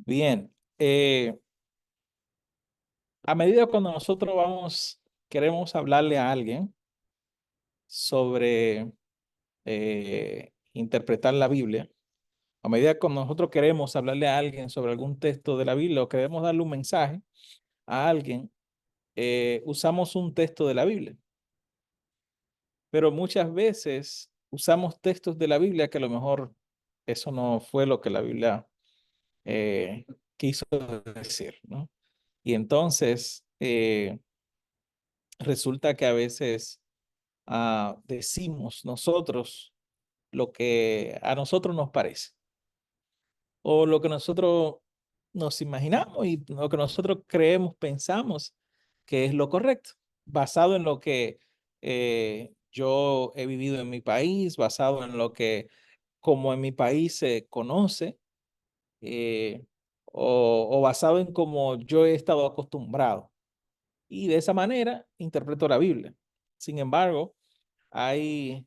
Bien, a medida cuando nosotros queremos hablarle a alguien sobre interpretar la Biblia, a medida que nosotros queremos hablarle a alguien sobre algún texto de la Biblia o queremos darle un mensaje a alguien, usamos un texto de la Biblia. Pero muchas veces usamos textos de la Biblia que a lo mejor eso no fue lo que la Biblia eh, quiso decir, ¿no? Y entonces resulta que a veces decimos nosotros lo que a nosotros nos parece o lo que nosotros nos imaginamos y lo que nosotros creemos, pensamos que es lo correcto, basado en lo que yo he vivido en mi país, basado en lo que como en mi país se conoce, eh, o basado en cómo yo he estado acostumbrado. Y de esa manera interpreto la Biblia. Sin embargo, hay,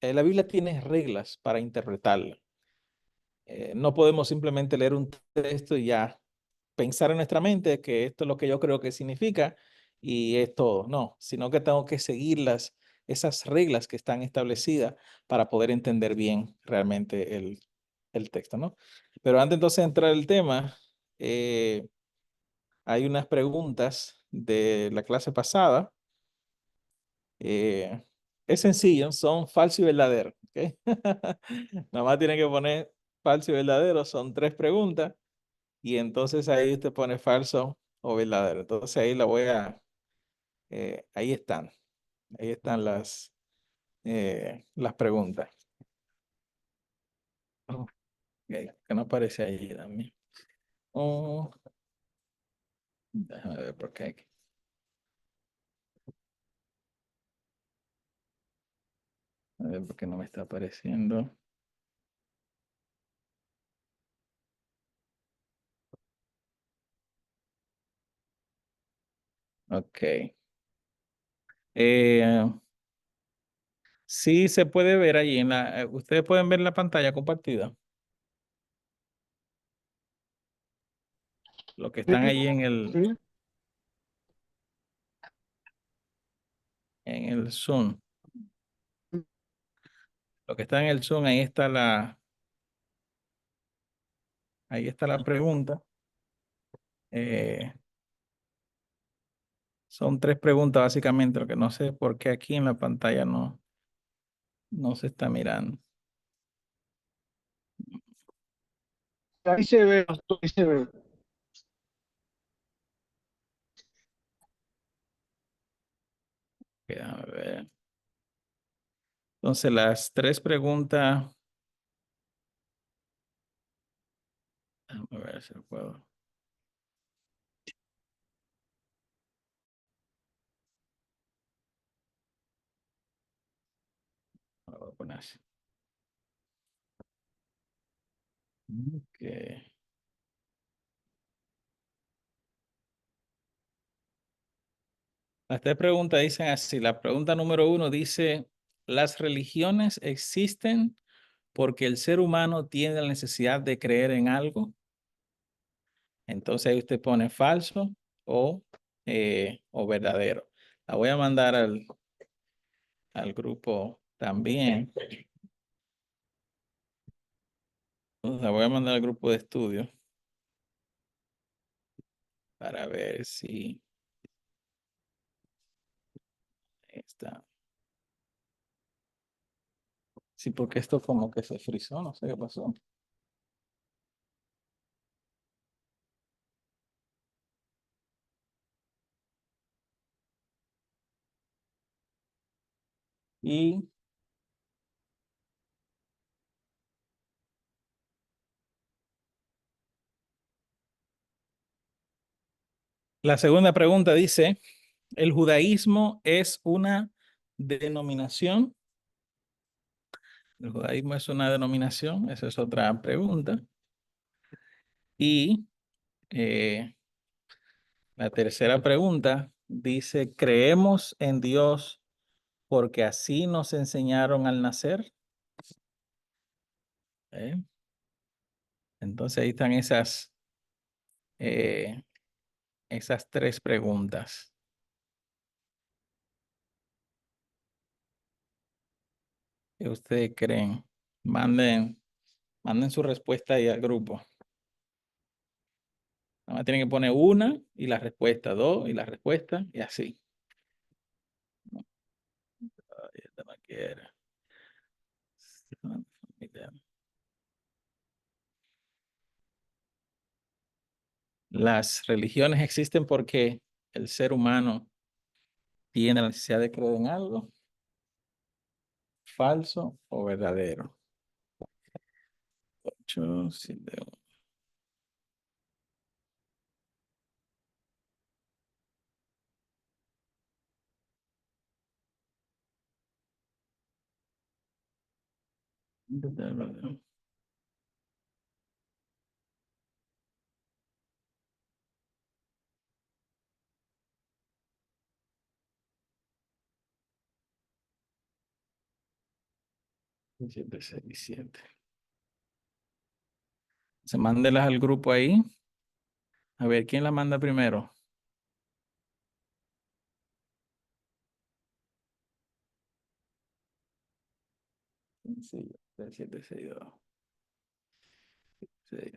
la Biblia tiene reglas para interpretarla. No podemos simplemente leer un texto y ya pensar en nuestra mente que esto es lo que yo creo que significa y es todo. No, sino que tengo que seguir esas reglas que están establecidas para poder entender bien realmente el texto, ¿no? Pero antes entonces de entrar el tema, hay unas preguntas de la clase pasada. Eh, es sencillo, son falso y verdadero. ¿Ok? Nada más tienen que poner falso y verdadero, son tres preguntas y entonces ahí usted pone falso o verdadero. Entonces ahí ahí están las preguntas. Ok, que no aparece ahí también. Oh, déjame ver por qué. A ver por qué no me está apareciendo. Ok. Eh, sí se puede ver ahí ustedes pueden ver la pantalla compartida. Los que están Sí, ahí sí. en el Zoom. Los que están en el Zoom, ahí está la pregunta. Eh, son tres preguntas básicamente, lo que no sé por qué aquí en la pantalla no se está mirando. Ahí se ve, ahí se ve. Déjame ver. Entonces, las tres preguntas, déjame ver si puedo. Lo voy a poner así. Ok. Las tres preguntas dicen así. La pregunta número uno dice, ¿las religiones existen porque el ser humano tiene la necesidad de creer en algo? Entonces ahí usted pone falso o verdadero. La voy a mandar al grupo también. La voy a mandar al grupo de estudio para ver si está. Sí, porque esto como que se frizó, no sé qué pasó. Y la segunda pregunta dice, ¿el judaísmo es una denominación? ¿El judaísmo es una denominación? Esa es otra pregunta. Y eh, la tercera pregunta dice, ¿creemos en Dios porque así nos enseñaron al nacer? ¿Eh? Entonces ahí están esas tres preguntas. ¿Qué ustedes creen? Manden su respuesta ahí al grupo. Nada más tienen que poner una y la respuesta, dos y la respuesta, y así. Ay, esta no quiere. Las religiones existen porque el ser humano tiene la necesidad de creer en algo, falso o verdadero. 8, 7, siete, 6, 7. Se mándelas al grupo ahí. A ver, ¿quién la manda primero? Sencillo. 7, 6, 2. 6.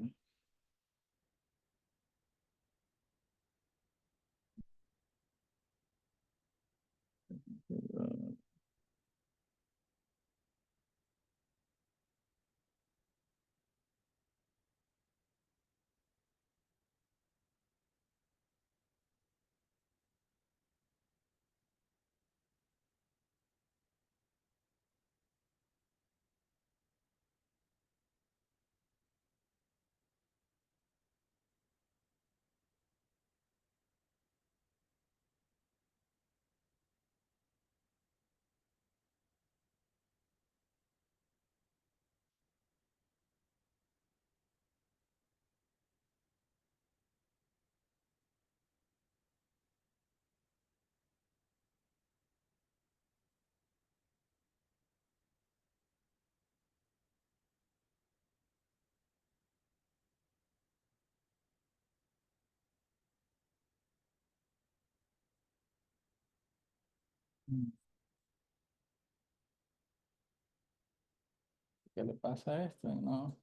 ¿Qué le pasa a esto? No.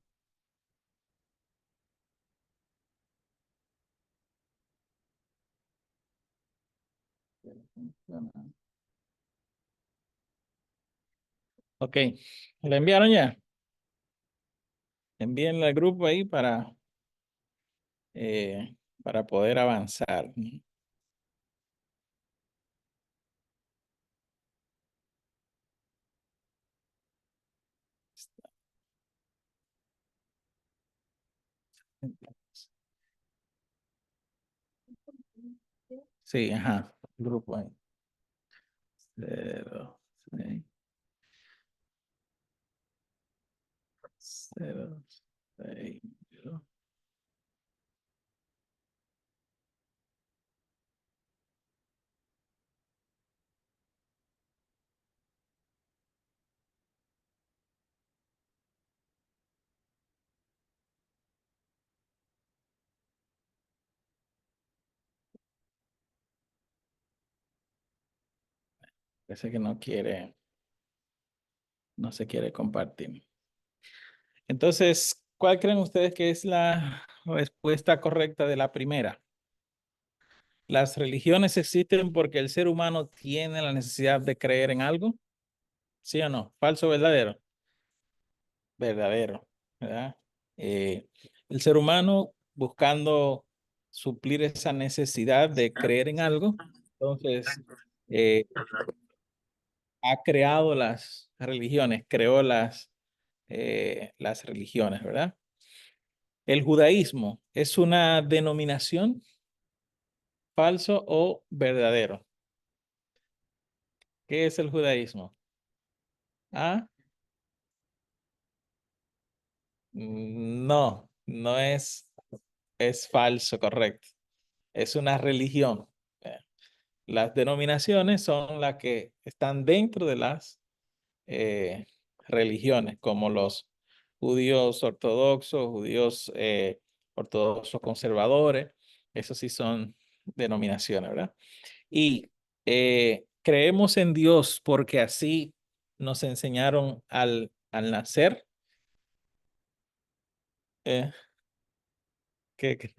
¿Qué le funciona? Ok, ¿la enviaron ya? Envíenla al grupo ahí para poder avanzar. Sí, ajá, grupo ahí. 0, 6, 0, 6, 0. Parece que no se quiere compartir. Entonces, ¿cuál creen ustedes que es la respuesta correcta de la primera? ¿Las religiones existen porque el ser humano tiene la necesidad de creer en algo? ¿Sí o no? ¿Falso o verdadero? Verdadero, ¿verdad? Eh, el ser humano buscando suplir esa necesidad de creer en algo, entonces eh, ha creado las religiones, creó las religiones, ¿verdad? ¿El judaísmo es una denominación, falso o verdadero? ¿Qué es el judaísmo? Ah, no, no es falso, correcto. Es una religión. Eh, Las denominaciones son las que están dentro de las religiones, como los judíos ortodoxos, judíos ortodoxos conservadores, esos sí son denominaciones, ¿verdad? Y creemos en Dios porque así nos enseñaron al nacer. Eh, que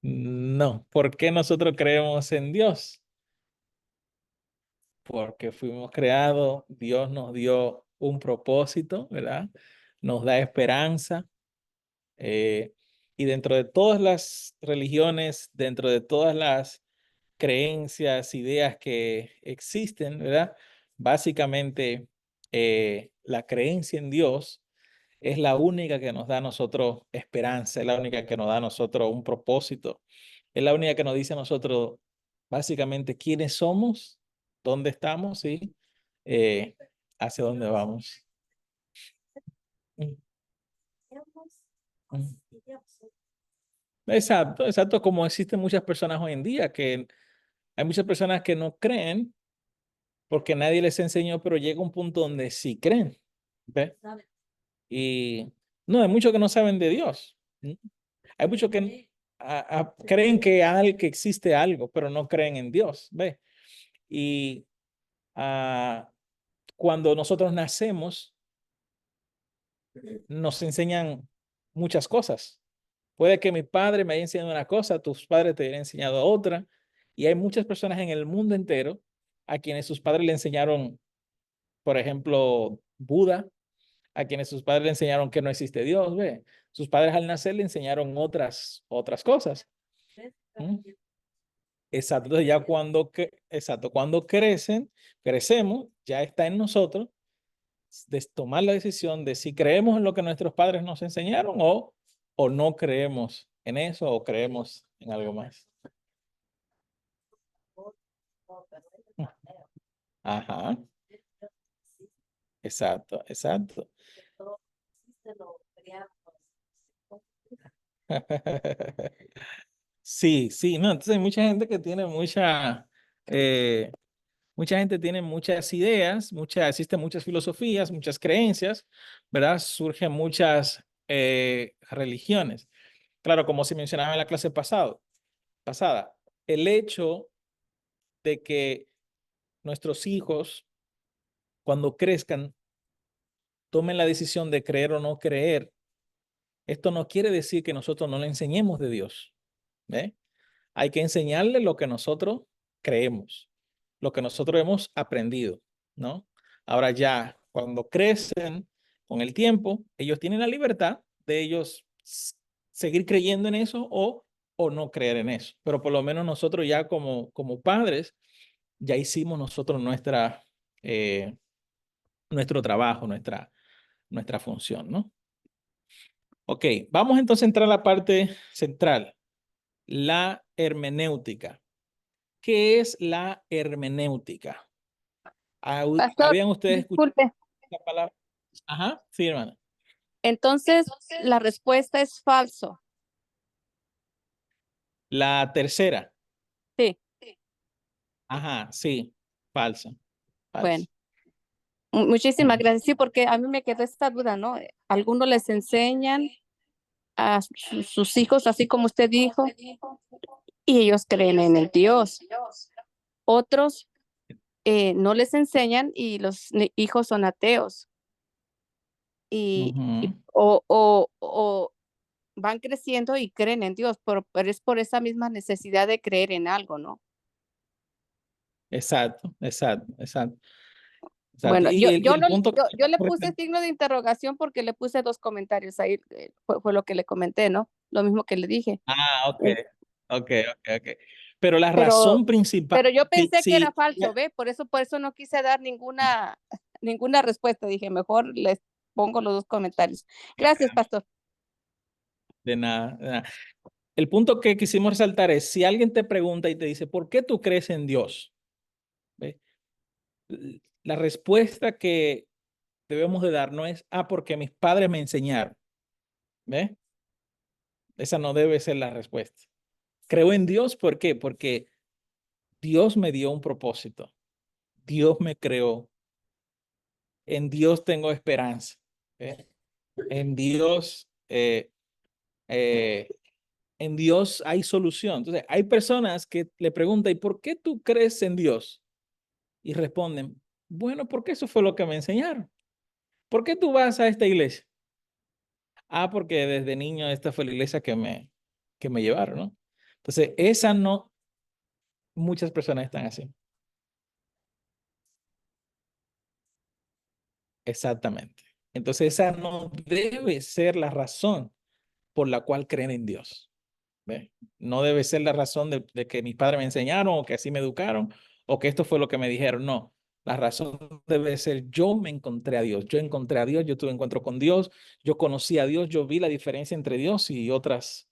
no, ¿por qué nosotros creemos en Dios? Porque fuimos creados, Dios nos dio un propósito, ¿verdad? Nos da esperanza. eh, y dentro de todas las religiones, dentro de todas las creencias, ideas que existen, ¿verdad? Básicamente, la creencia en Dios es la única que nos da a nosotros esperanza, es la única que nos da a nosotros un propósito, es la única que nos dice a nosotros básicamente quiénes somos, dónde estamos y eh, hacia dónde vamos. Mm, mm. Exacto, exacto, como existen muchas personas hoy en día, que hay muchas personas que no creen porque nadie les enseñó, pero llega un punto donde sí creen. ¿Ves? Y no, hay muchos que no saben de Dios. Hay muchos que creen que existe algo, pero no creen en Dios. ¿Ves? Y ah, cuando nosotros nacemos, nos enseñan muchas cosas. Puede que mi padre me haya enseñado una cosa, tus padres te hayan enseñado otra, y hay muchas personas en el mundo entero a quienes sus padres le enseñaron, por ejemplo, Buda, a quienes sus padres le enseñaron que no existe Dios, ¿ve? Sus padres al nacer le enseñaron otras cosas. ¿Mm? Exacto, entonces ya cuando crecemos, ya está en nosotros de tomar la decisión de si creemos en lo que nuestros padres nos enseñaron o no creemos en eso o creemos en algo más. Ajá, exacto, exacto. Sí, sí, no, entonces hay mucha gente que tiene mucha gente tiene muchas ideas, existen muchas filosofías, muchas creencias, ¿verdad? Surgen muchas religiones. Claro, como se mencionaba en la clase pasada, el hecho de que nuestros hijos, cuando crezcan, tomen la decisión de creer o no creer, esto no quiere decir que nosotros no le enseñemos de Dios. ¿Eh? Hay que enseñarle lo que nosotros creemos, lo que nosotros hemos aprendido, ¿no? Ahora ya, cuando crecen con el tiempo, ellos tienen la libertad de ellos seguir creyendo en eso o no creer en eso. Pero por lo menos nosotros ya como padres, ya hicimos nosotros eh, nuestro trabajo, nuestra función, ¿no? Ok, vamos entonces a entrar a la parte central, la hermenéutica. ¿Qué es la hermenéutica? Pastor, ¿Habían ustedes escuchado disculpe. la palabra? Ajá, sí, hermana. Entonces, la respuesta es falso. La tercera. Sí, Ajá, sí, falsa, bueno, falsa. muchísimas Ujú. gracias. Sí, porque a mí me quedó esta duda, ¿no? Algunos les enseñan a sus hijos, así como usted dijo, y ellos creen en el Dios. Otros no les enseñan y los hijos son ateos. Ujú. O van creciendo y creen en Dios, pero es por esa misma necesidad de creer en algo, ¿no? Exacto, exacto, exacto, exacto. Bueno, Y el punto que yo le puse signo de interrogación porque le puse 2 comentarios ahí, fue lo que le comenté, ¿no? Lo mismo que le dije. ok, En ok, ok, ok. Pero la pero razón principal, pero yo sí, pensé que era sí, falso, ¿ve? Por eso no quise dar ninguna ninguna respuesta. Dije, mejor les pongo los 2 comentarios. Gracias, pastor. de nada, de nada. El punto que quisimos resaltar es, si alguien te pregunta y te dice, ¿por qué tú crees en Dios? ¿Ve? La respuesta que debemos de dar no es, porque mis padres me enseñaron. ¿Ve? Esa no debe ser la respuesta. Creo en Dios, ¿por qué? Porque Dios me dio un propósito. Dios me creó. En Dios tengo esperanza. ¿eh? En Dios, en Dios hay solución. Entonces, hay personas que le preguntan, ¿y por qué tú crees en Dios? Y responden, bueno, porque eso fue lo que me enseñaron. ¿Por qué tú vas a esta iglesia? Ah, porque desde niño esta fue la iglesia que me llevaron, ¿no? Entonces, esa no, muchas personas están así. Exactamente. Entonces, esa no debe ser la razón por la cual creen en Dios. ¿Ve? No debe ser la razón de que mis padres me enseñaron o que así me educaron o que esto fue lo que me dijeron. No, la razón debe ser yo me encontré a Dios. Yo encontré a Dios, yo tuve encuentro con Dios, yo conocí a Dios, yo vi la diferencia entre Dios y otras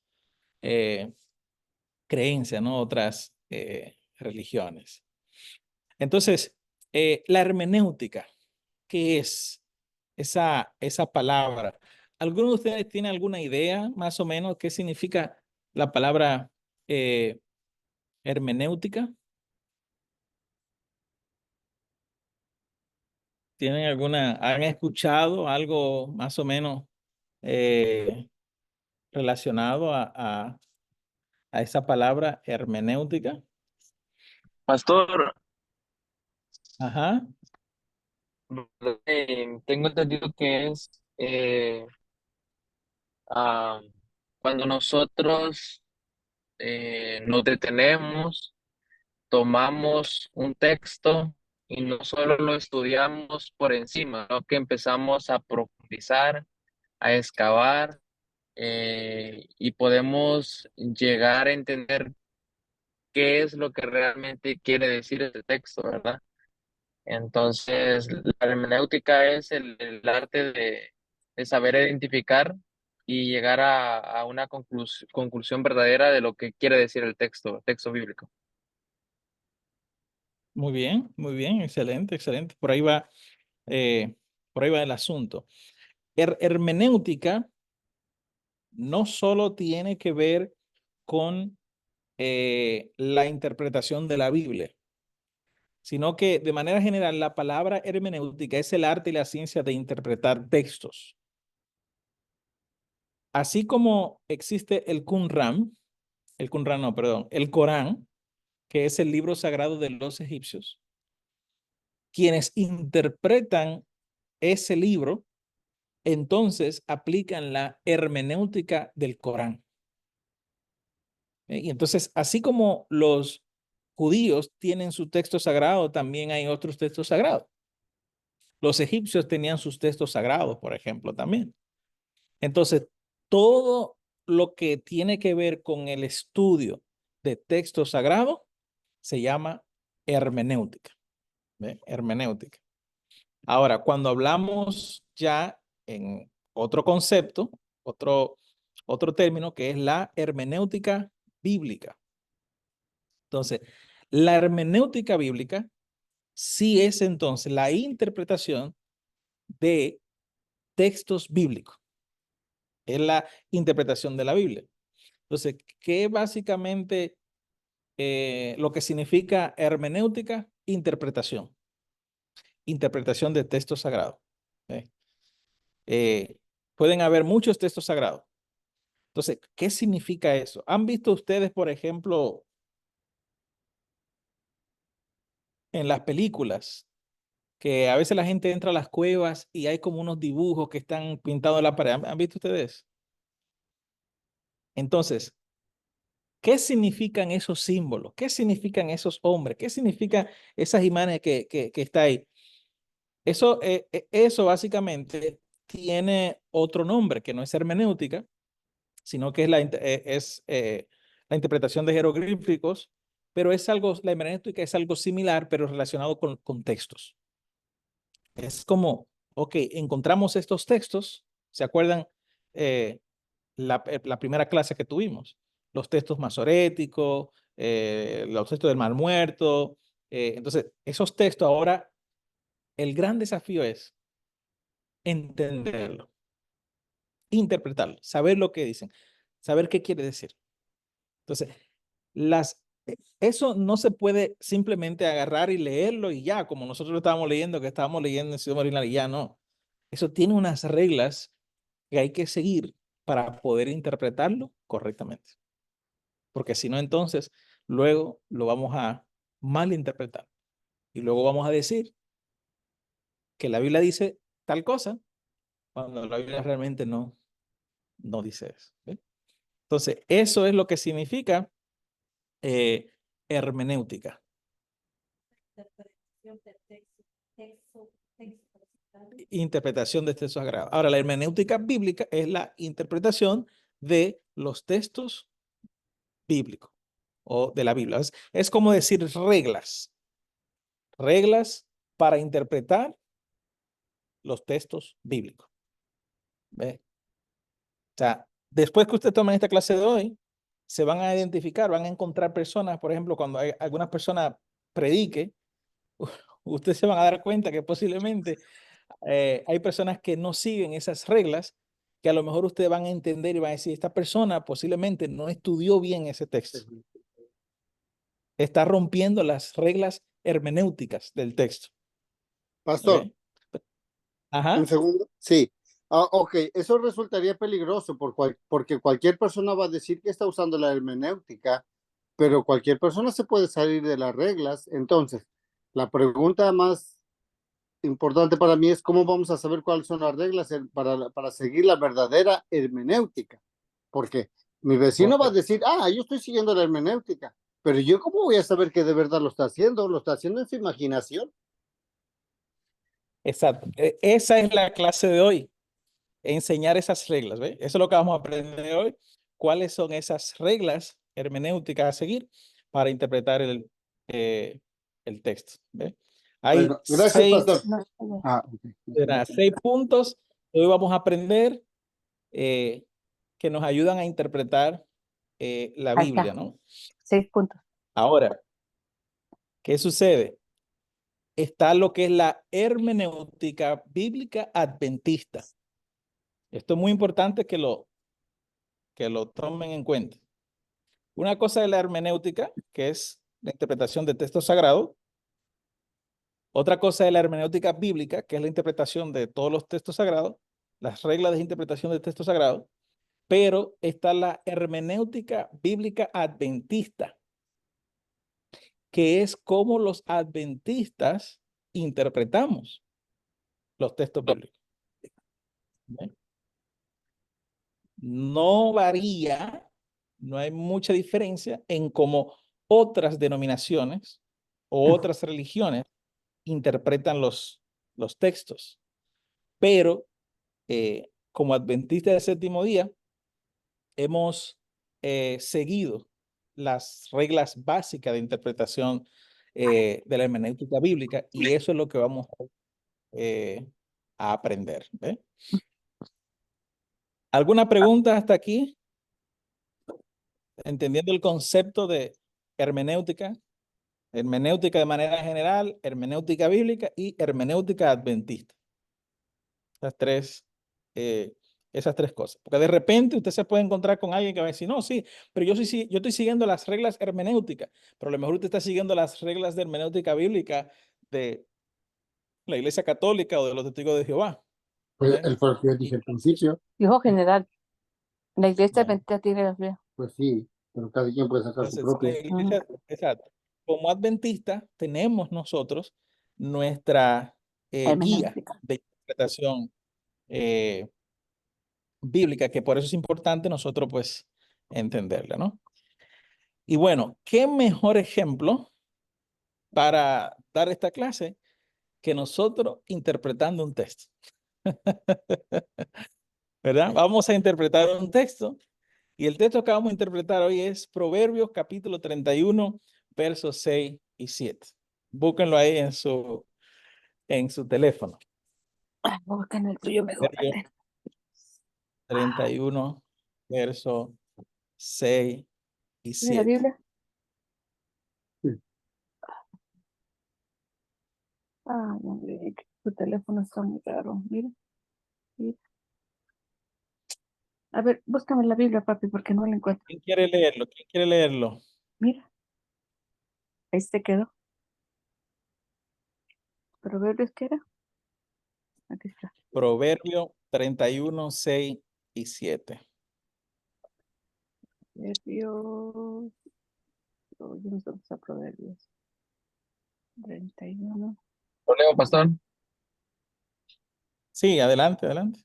creencias, ¿no? Otras religiones. Entonces, la hermenéutica, ¿qué es esa palabra? ¿Alguno de ustedes tiene alguna idea más o menos qué significa la palabra hermenéutica? ¿Tienen alguna, han escuchado algo más o menos eh, relacionado a esa palabra hermenéutica? Pastor, Ajá. tengo entendido que es ah, cuando nosotros nos detenemos, tomamos un texto y no solo lo estudiamos por encima, sino que empezamos a profundizar, a excavar y podemos llegar a entender qué es lo que realmente quiere decir ese texto, ¿verdad? Entonces, la hermenéutica es el arte de saber identificar y llegar a una conclusión verdadera de lo que quiere decir el texto bíblico. Muy bien, excelente, excelente. Eh, por ahí va el asunto. Hermenéutica no solo tiene que ver con la interpretación de la Biblia, sino que de manera general la palabra hermenéutica es el arte y la ciencia de interpretar textos. Así como existe el Qumran no, perdón, el Corán, que es el libro sagrado de los egipcios, quienes interpretan ese libro, entonces aplican la hermenéutica del Corán. Y entonces, así como los judíos tienen su texto sagrado, también hay otros textos sagrados. Los egipcios tenían sus textos sagrados, por ejemplo, también. Entonces, todo lo que tiene que ver con el estudio de texto sagrado se llama hermenéutica. ¿Ve? Hermenéutica. Ahora, cuando hablamos ya en otro concepto, otro término que es la hermenéutica bíblica. Entonces, la hermenéutica bíblica sí es entonces la interpretación de textos bíblicos. Es la interpretación de la Biblia. Entonces, ¿qué básicamente lo que significa hermenéutica? Interpretación. Interpretación de textos sagrados. ¿Eh? Pueden haber muchos textos sagrados. Entonces, ¿qué significa eso? ¿Han visto ustedes, por ejemplo, en las películas, que a veces la gente entra a las cuevas y hay como unos dibujos que están pintados en la pared? ¿Han visto ustedes? Entonces, ¿qué significan esos símbolos? ¿Qué significan esos hombres? ¿Qué significan esas imágenes que está ahí? Eso básicamente tiene otro nombre que no es hermenéutica, sino que es la interpretación de jeroglíficos, pero es algo, la hermenéutica es algo similar, pero relacionado con textos. Es como, ok, encontramos estos textos, ¿se acuerdan la primera clase que tuvimos? Los textos masoréticos, los textos del Mar Muerto. Entonces, esos textos ahora, el gran desafío es entenderlo, interpretarlo, saber lo que dicen, saber qué quiere decir. Entonces, eso no se puede simplemente agarrar y leerlo y ya, como nosotros lo estábamos leyendo, que estábamos leyendo en Ciudad Marina y ya no. Eso tiene unas reglas que hay que seguir para poder interpretarlo correctamente. Porque si no, entonces, luego lo vamos a malinterpretar. Y luego vamos a decir que la Biblia dice tal cosa, cuando la Biblia realmente no dice eso. ¿Ve? Entonces, eso es lo que significa hermenéutica. Interpretación de textos sagrados. Ahora, la hermenéutica bíblica es la interpretación de los textos bíblicos o de la Biblia. Es como decir reglas para interpretar los textos bíblicos. ¿Ve? O sea, después que usted tome esta clase de hoy, se van a identificar, van a encontrar personas, por ejemplo, cuando hay alguna persona predique, ustedes se van a dar cuenta que posiblemente hay personas que no siguen esas reglas, que a lo mejor ustedes van a entender y van a decir, esta persona posiblemente no estudió bien ese texto. Está rompiendo las reglas hermenéuticas del texto. Pastor, ¿Ok? Ajá. un segundo. Sí. Ok, eso resultaría peligroso porque cualquier persona va a decir que está usando la hermenéutica, pero cualquier persona se puede salir de las reglas. Entonces, la pregunta más importante para mí es cómo vamos a saber cuáles son las reglas para seguir la verdadera hermenéutica. Porque mi vecino va a decir, yo estoy siguiendo la hermenéutica, pero yo cómo voy a saber que de verdad lo está haciendo? Lo está haciendo en su imaginación. Exacto. Esa es la clase de hoy. Enseñar esas reglas. ¿Ve? Eso es lo que vamos a aprender hoy. ¿Cuáles son esas reglas hermenéuticas a seguir para interpretar el texto? ¿Ve? Hay Bueno, gracias, pastor. seis puntos que hoy vamos a aprender que nos ayudan a interpretar la Ahí Biblia, está. ¿no? 6 puntos. Ahora, ¿qué sucede? Está lo que es la hermenéutica bíblica adventista. Esto es muy importante que lo tomen en cuenta. Una cosa es la hermenéutica, que es la interpretación de texto sagrado. Otra cosa es la hermenéutica bíblica, que es la interpretación de todos los textos sagrados, las reglas de interpretación de texto sagrado. Pero está la hermenéutica bíblica adventista, que es como los adventistas interpretamos los textos bíblicos. No varía, no hay mucha diferencia en cómo otras denominaciones o otras religiones interpretan los textos. Pero como adventistas del séptimo día, hemos seguido las reglas básicas de interpretación de la hermenéutica bíblica y eso es lo que vamos a aprender. ¿Ve? ¿Alguna pregunta hasta aquí? Entendiendo el concepto de hermenéutica, hermenéutica de manera general, hermenéutica bíblica y hermenéutica adventista. Esas tres cosas. Porque de repente usted se puede encontrar con alguien que va a decir, no, sí, pero yo estoy siguiendo las reglas hermenéuticas, pero a lo mejor usted está siguiendo las reglas de hermenéutica bíblica de la Iglesia Católica o de los Testigos de Jehová. Pues el fue lo que yo dije al principio. Dijo general. La iglesia Bueno. adventista tiene la Biblia. Pues sí, pero cada quien puede sacar su Entonces, propia. la iglesia, exacto. Como adventistas tenemos nosotros nuestra guía Hermenéutica. de interpretación bíblica, que por eso es importante nosotros pues entenderla, ¿no? Y bueno, ¿qué mejor ejemplo para dar esta clase que nosotros interpretando un texto? ¿Verdad? Vamos a interpretar un texto y el texto que vamos a interpretar hoy es Proverbios capítulo 31, versos 6 y 7. Búsquenlo ahí en su teléfono. Busca en el tuyo mejor. Proverbios 31, versos 6 y ¿Tiene la 7. Biblia? Sí. Hombre, tu teléfono está muy raro. Mira. Mira. A ver, búscame la Biblia, papi, porque no la encuentro. ¿Quién quiere leerlo? ¿Quién quiere leerlo? Mira. Ahí se quedó. ¿Proverbios qué era? Aquí está. Proverbio 31, 6 y 7. Proverbios. Oh, yo no sé dónde está Proverbios. 31. ¿Lo leo, pastor? Sí, adelante, adelante.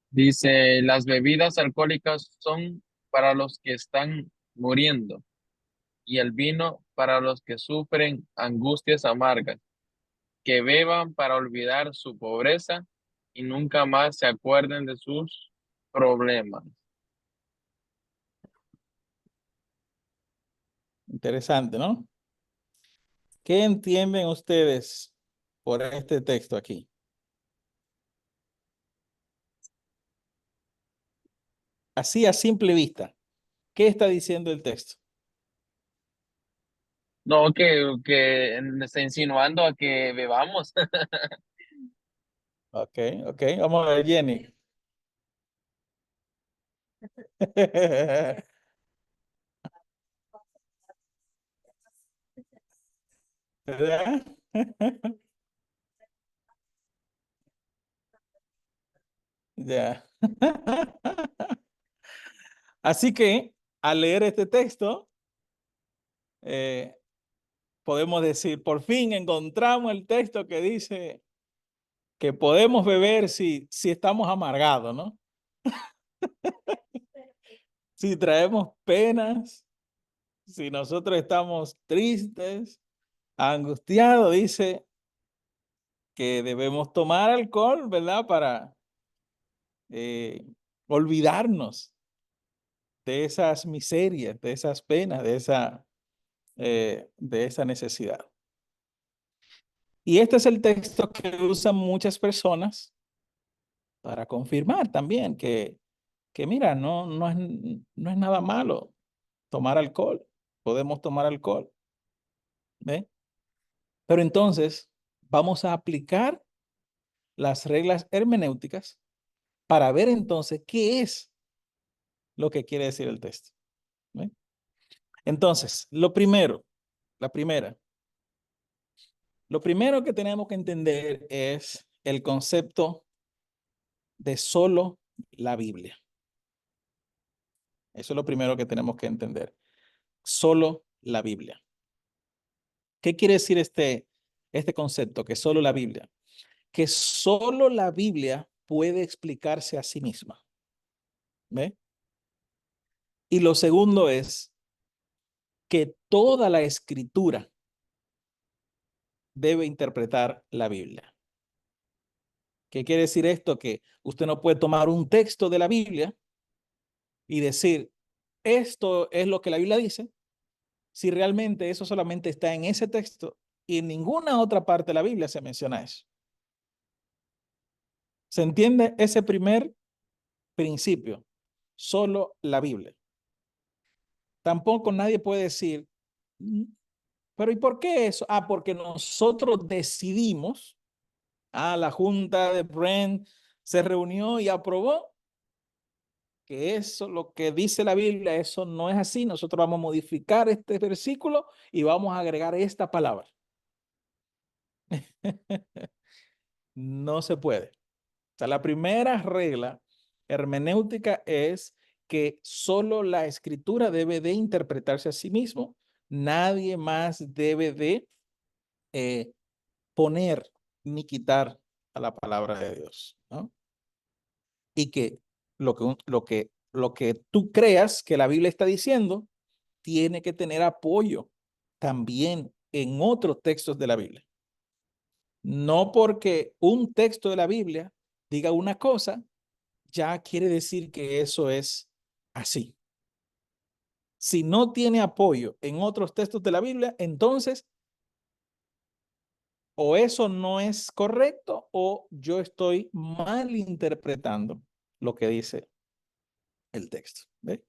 Dice, las bebidas alcohólicas son para los que están muriendo y el vino para los que sufren angustias amargas, que beban para olvidar su pobreza y nunca más se acuerden de sus problemas. Interesante, ¿no? ¿Qué entienden ustedes por este texto aquí? Así a simple vista, ¿qué está diciendo el texto? No, que me está insinuando a que bebamos. Ok, ok, vamos a ver, Jenny. ¿Verdad? Ya. Así que al leer este texto, eh, podemos decir, por fin encontramos el texto que dice que podemos beber si estamos amargados, ¿no? Si traemos penas, si nosotros estamos tristes, angustiados, dice que debemos tomar alcohol, ¿verdad? Para olvidarnos de esas miserias, de esas penas, de esa necesidad. Y este es el texto que usan muchas personas para confirmar también que mira, no es nada malo tomar alcohol, podemos tomar alcohol, ¿ve? Pero entonces vamos a aplicar las reglas hermenéuticas para ver entonces qué es lo que quiere decir el texto, ¿ve? Entonces, lo primero que tenemos que entender es el concepto de solo la Biblia. Eso es lo primero que tenemos que entender. Solo la Biblia. ¿Qué quiere decir este concepto? Que solo la Biblia. Que solo la Biblia puede explicarse a sí misma. ¿Ve? Y lo segundo es que toda la escritura debe interpretar la Biblia. ¿Qué quiere decir esto? Que usted no puede tomar un texto de la Biblia y decir, esto es lo que la Biblia dice, si realmente eso solamente está en ese texto y en ninguna otra parte de la Biblia se menciona eso. ¿Se entiende ese primer principio? Solo la Biblia. Tampoco nadie puede decir, pero ¿y por qué eso? Ah, porque nosotros decidimos, la Junta de Brent se reunió y aprobó que eso, lo que dice la Biblia, eso no es así. Nosotros vamos a modificar este versículo y vamos a agregar esta palabra. No se puede. O sea, la primera regla hermenéutica es que solo la escritura debe de interpretarse a sí mismo. Nadie más debe de poner ni quitar a la palabra de Dios, ¿no? Y que lo que tú creas que la Biblia está diciendo tiene que tener apoyo también en otros textos de la Biblia. No porque un texto de la Biblia diga una cosa, ya quiere decir que eso es así. Si no tiene apoyo en otros textos de la Biblia, entonces o eso no es correcto o yo estoy mal interpretando lo que dice el texto. ¿Ve?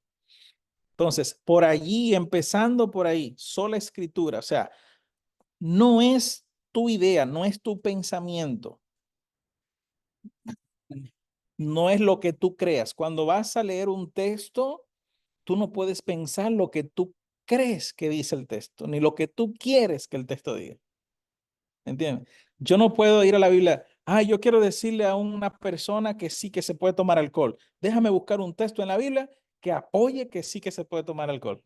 Entonces, por allí, empezando por ahí, sola escritura, o sea, no es tu idea, no es tu pensamiento, no es lo que tú creas. Cuando vas a leer un texto, tú no puedes pensar lo que tú crees que dice el texto, ni lo que tú quieres que el texto diga. ¿Entiendes? Yo no puedo ir a la Biblia. Yo quiero decirle a una persona que sí que se puede tomar alcohol. Déjame buscar un texto en la Biblia que apoye que sí que se puede tomar alcohol.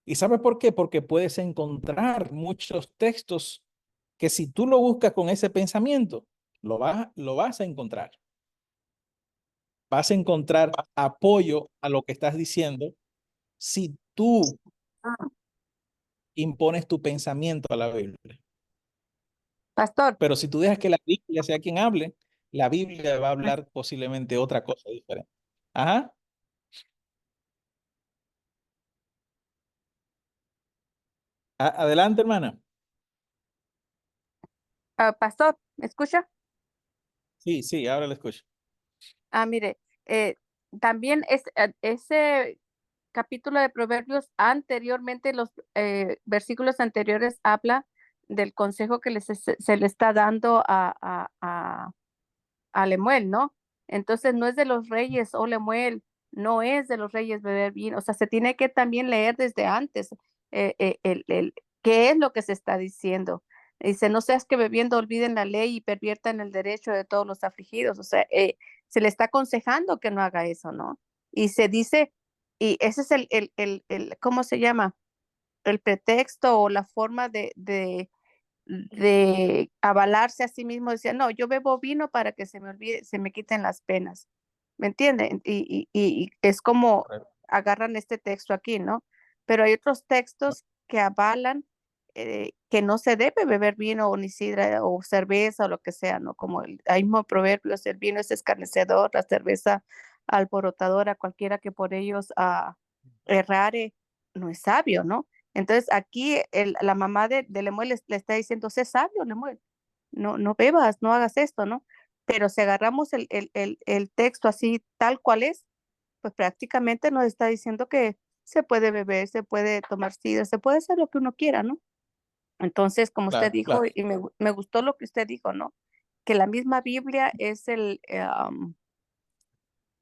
¿Y sabes por qué? Porque puedes encontrar muchos textos que si tú lo buscas con ese pensamiento, lo vas a encontrar. Vas a encontrar apoyo a lo que estás diciendo si tú impones tu pensamiento a la Biblia. Pastor, Pero si tú dejas que la Biblia sea quien hable, la Biblia va a hablar posiblemente otra cosa diferente. Ajá. Adelante, hermana. pastor, ¿me escucha? Sí, sí, ahora le escucho. Mire, también ese capítulo de Proverbios anteriormente, los versículos anteriores habla del consejo que se le está dando a Lemuel, ¿no? Entonces no es de los reyes, oh Lemuel, no es de los reyes beber vino, o sea, se tiene que también leer desde antes qué es lo que se está diciendo. Dice, no seas que bebiendo olviden la ley y perviertan el derecho de todos los afligidos, o sea, se le está aconsejando que no haga eso, ¿no? Y se dice, y ese es ¿cómo se llama? El pretexto o la forma de avalarse a sí mismo, decía, no, yo bebo vino para que se me olvide, se me quiten las penas, ¿me entienden? Y es como Correcto. agarran este texto aquí, ¿no? Pero hay otros textos que avalan que no se debe beber vino o ni sidra o cerveza o lo que sea, ¿no? Como hay mismo proverbios, el vino es escarnecedor, la cerveza alborotadora, cualquiera que por ellos errare, no es sabio, ¿no? Entonces aquí la mamá de Lemuel le está diciendo, sé sabio, Lemuel, no bebas, no hagas esto, ¿no? Pero si agarramos el texto así tal cual es, pues prácticamente nos está diciendo que se puede beber, se puede tomar sidra, se puede hacer lo que uno quiera, ¿no? Entonces, como usted Claro, dijo, claro, y me gustó lo que usted dijo, ¿no? Que la misma Biblia es el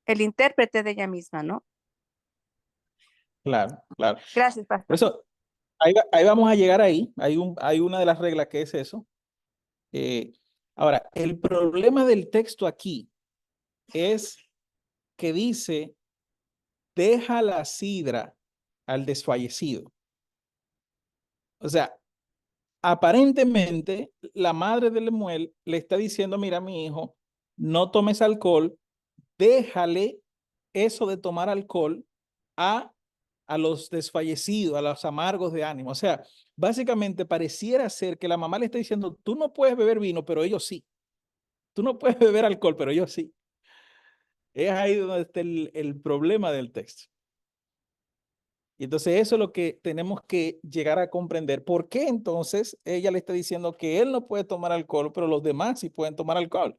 intérprete de ella misma, ¿no? claro, claro. Gracias, Por pastor. eso, ahí vamos a llegar ahí. Hay una de las reglas que es eso. Eh, Ahora, el problema del texto aquí es que dice, deja la sidra al desfallecido. O sea, aparentemente la madre de Lemuel le está diciendo, mira, mi hijo, no tomes alcohol, déjale eso de tomar alcohol a, a los desfallecidos, a los amargos de ánimo. O sea, básicamente pareciera ser que la mamá le está diciendo, tú no puedes beber vino, pero ellos sí. Tú no puedes beber alcohol, pero ellos sí. Es ahí donde está el problema del texto. Y entonces eso es lo que tenemos que llegar a comprender. ¿Por qué entonces ella le está diciendo que él no puede tomar alcohol, pero los demás sí pueden tomar alcohol?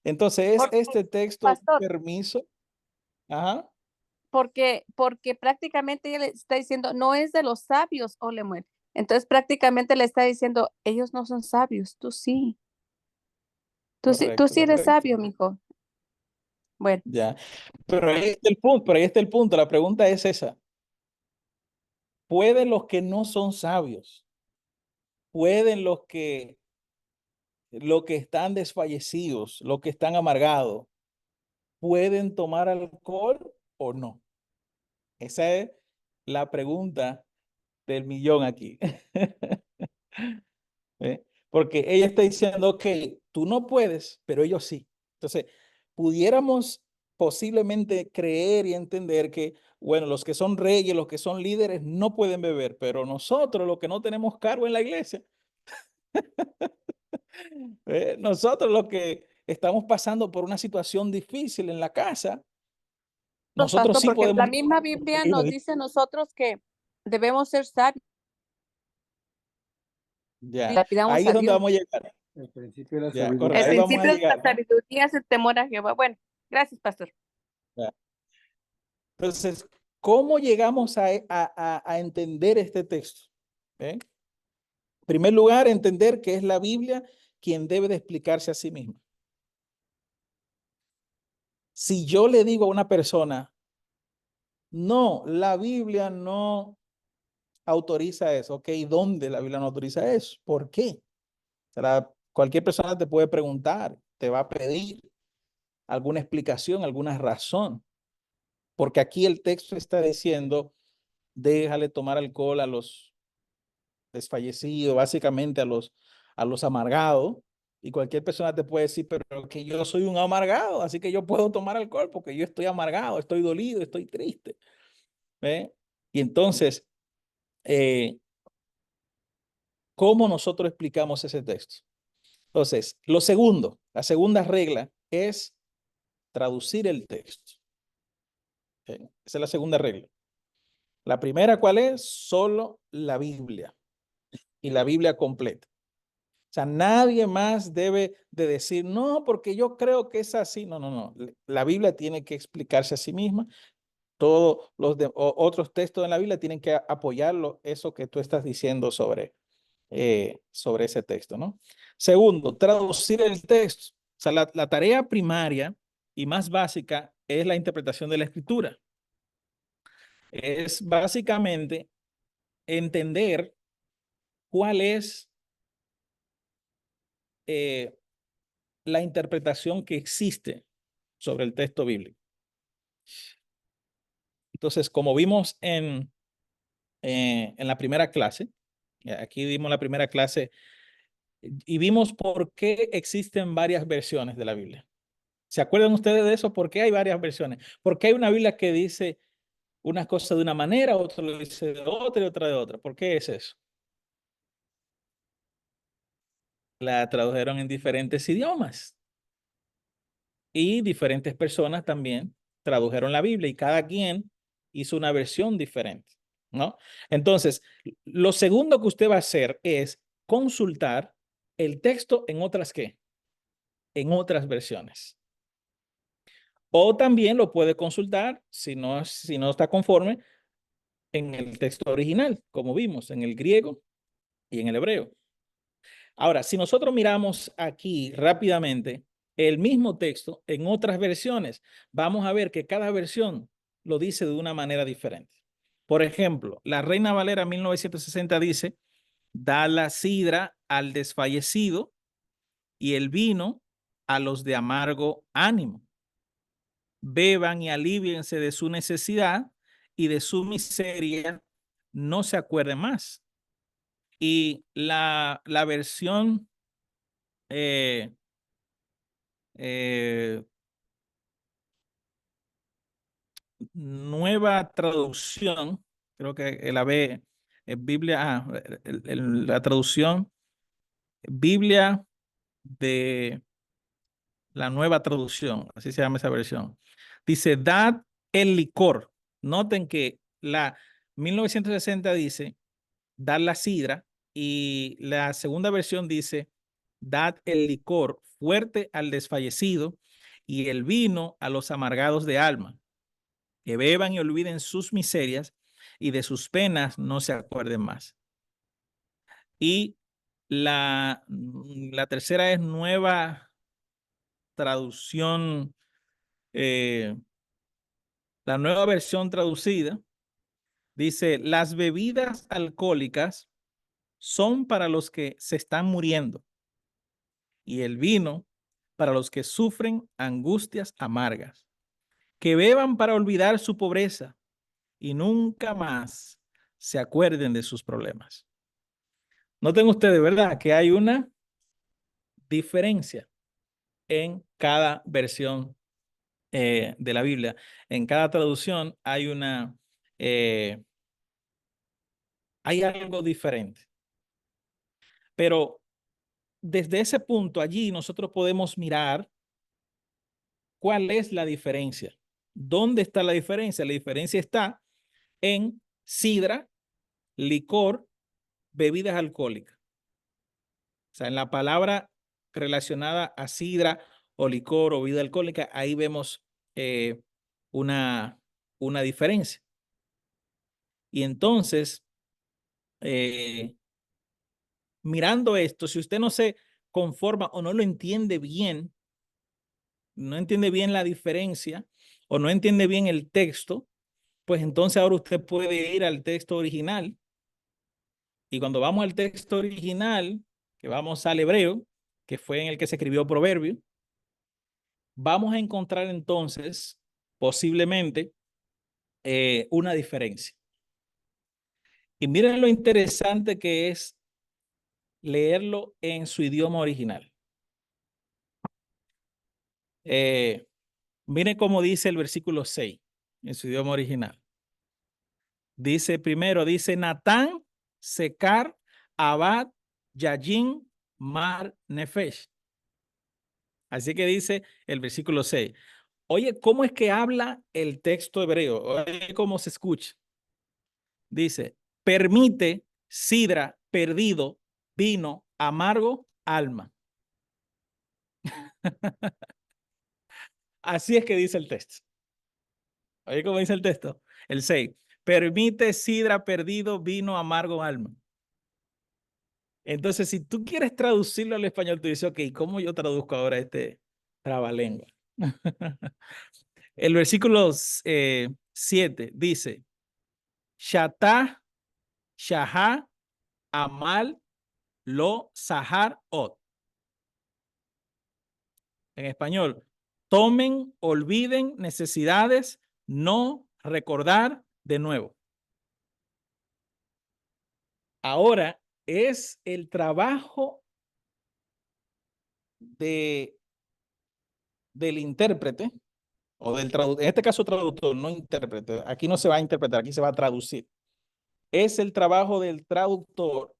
Entonces es Porque, este texto un pastor, permiso. Ajá. porque prácticamente ella le está diciendo, no es de los sabios, oh Lemuel. Entonces prácticamente le está diciendo, ellos no son sabios, tú sí. Tú Correcto, sí eres correcto. sabio, mijo. Bueno, Ya. Pero ahí está el punto, pero ahí está el punto. La pregunta es esa. ¿Pueden los que no son sabios? ¿Pueden los que están desfallecidos, los que están amargados, pueden tomar alcohol o no? Esa es la pregunta del millón aquí. ¿Eh? Porque ella está diciendo, ok, tú no puedes, pero ellos sí. Entonces, pudiéramos posiblemente creer y entender que, bueno, los que son reyes, los que son líderes, no pueden beber, pero nosotros, los que no tenemos cargo en la iglesia, nosotros los que estamos pasando por una situación difícil en la casa, pues, nosotros pastor, sí porque la podemos. misma Biblia nos dice a nosotros que debemos ser sabios y Ya, la pidamos ahí a es donde Dios. vamos a llegar. El principio de la Ya, correcto, El ahí sabiduría. vamos a principio de la llegar, ¿no? sabiduría es el temor a Jehová. Bueno, gracias, pastor. Ya. Entonces, ¿cómo llegamos a entender este texto? ¿Eh? En primer lugar, entender que es la Biblia quien debe de explicarse a sí misma. Si yo le digo a una persona, no, la Biblia no autoriza eso, ok, ¿dónde la Biblia no autoriza eso? ¿Por qué? ¿Será Cualquier persona te puede preguntar, te va a pedir alguna explicación, alguna razón, porque aquí el texto está diciendo, déjale tomar alcohol a los desfallecidos, básicamente a los amargados, y cualquier persona te puede decir, pero que yo soy un amargado, así que yo puedo tomar alcohol porque yo estoy amargado, estoy dolido, estoy triste. ¿Ve? Y entonces, ¿cómo nosotros explicamos ese texto? Entonces, la segunda regla es traducir el texto. Esa es la segunda regla. La primera, ¿cuál es? Solo la Biblia y la Biblia completa. O sea, nadie más debe de decir, no, porque yo creo que es así. No, no, no. La Biblia tiene que explicarse a sí misma. Todos los otros textos de la Biblia tienen que apoyarlo, eso que tú estás diciendo sobre ese texto, ¿no? Segundo, traducir el texto. O sea, la tarea primaria y más básica es la interpretación de la escritura. Es básicamente entender cuál es la interpretación que existe sobre el texto bíblico. Entonces, como vimos en la primera clase, aquí vimos la primera clase y vimos por qué existen varias versiones de la Biblia. ¿Se acuerdan ustedes de eso? ¿Por qué hay varias versiones? ¿Por qué hay una Biblia que dice unas cosas de una manera, otra lo dice de otra y otra de otra? ¿Por qué es eso? La tradujeron en diferentes idiomas y diferentes personas también tradujeron la Biblia y cada quien hizo una versión diferente, ¿no? Entonces, lo segundo que usted va a hacer es consultar el texto en otras ¿qué? En otras versiones. O también lo puede consultar, si no está conforme, en el texto original, como vimos, en el griego y en el hebreo. Ahora, si nosotros miramos aquí rápidamente el mismo texto en otras versiones, vamos a ver que cada versión lo dice de una manera diferente. Por ejemplo, la Reina Valera 1960 dice, da la sidra al desfallecido y el vino a los de amargo ánimo. Beban y alivíense de su necesidad y de su miseria no se acuerden más. Y la versión nueva traducción, creo que la B, Biblia, la traducción, Biblia de la nueva traducción, así se llama esa versión. Dice, dad el licor. Noten que la 1960 dice, dad la sidra, y la segunda versión dice, dad el licor fuerte al desfallecido y el vino a los amargados de alma, que beban y olviden sus miserias y de sus penas no se acuerden más. Y la tercera es nueva traducción, la nueva versión traducida. Dice, las bebidas alcohólicas son para los que se están muriendo y el vino para los que sufren angustias amargas. Que beban para olvidar su pobreza y nunca más se acuerden de sus problemas. Noten ustedes, ¿verdad? Que hay una diferencia en cada versión de la Biblia. En cada traducción hay hay algo diferente. Pero desde ese punto allí nosotros podemos mirar cuál es la diferencia. ¿Dónde está la diferencia? La diferencia está en sidra, licor, bebidas alcohólicas. O sea, en la palabra relacionada a sidra o licor o bebida alcohólica, ahí vemos una diferencia. Y entonces, mirando esto, si usted no se conforma o no lo entiende bien, no entiende bien la diferencia o no entiende bien el texto, pues entonces ahora usted puede ir al texto original. Y cuando vamos al texto original, que vamos al hebreo, que fue en el que se escribió Proverbio, vamos a encontrar entonces posiblemente una diferencia. Y miren lo interesante que es leerlo en su idioma original. Miren cómo dice el versículo 6 en su idioma original. Dice primero, dice Natán, Secar, Abad, Yayin, Mar, Nefesh. Así que dice el versículo 6. Oye, ¿cómo es que habla el texto hebreo? Oye, ¿cómo se escucha? Dice, permite, sidra, perdido, vino, amargo, alma. Así es que dice el texto. Oye, ¿cómo dice el texto? El 6. Permite, sidra, perdido, vino, amargo, alma. Entonces, si tú quieres traducirlo al español, tú dices, ok, ¿cómo yo traduzco ahora este trabalengua? El versículo 7 dice, Shatá, Shahá, Amal, Lo, Sahar, Od. En español, tomen, olviden necesidades, no recordar de nuevo. Ahora es el trabajo del intérprete, o del traductor, en este caso traductor, no intérprete. Aquí no se va a interpretar, aquí se va a traducir. Es el trabajo del traductor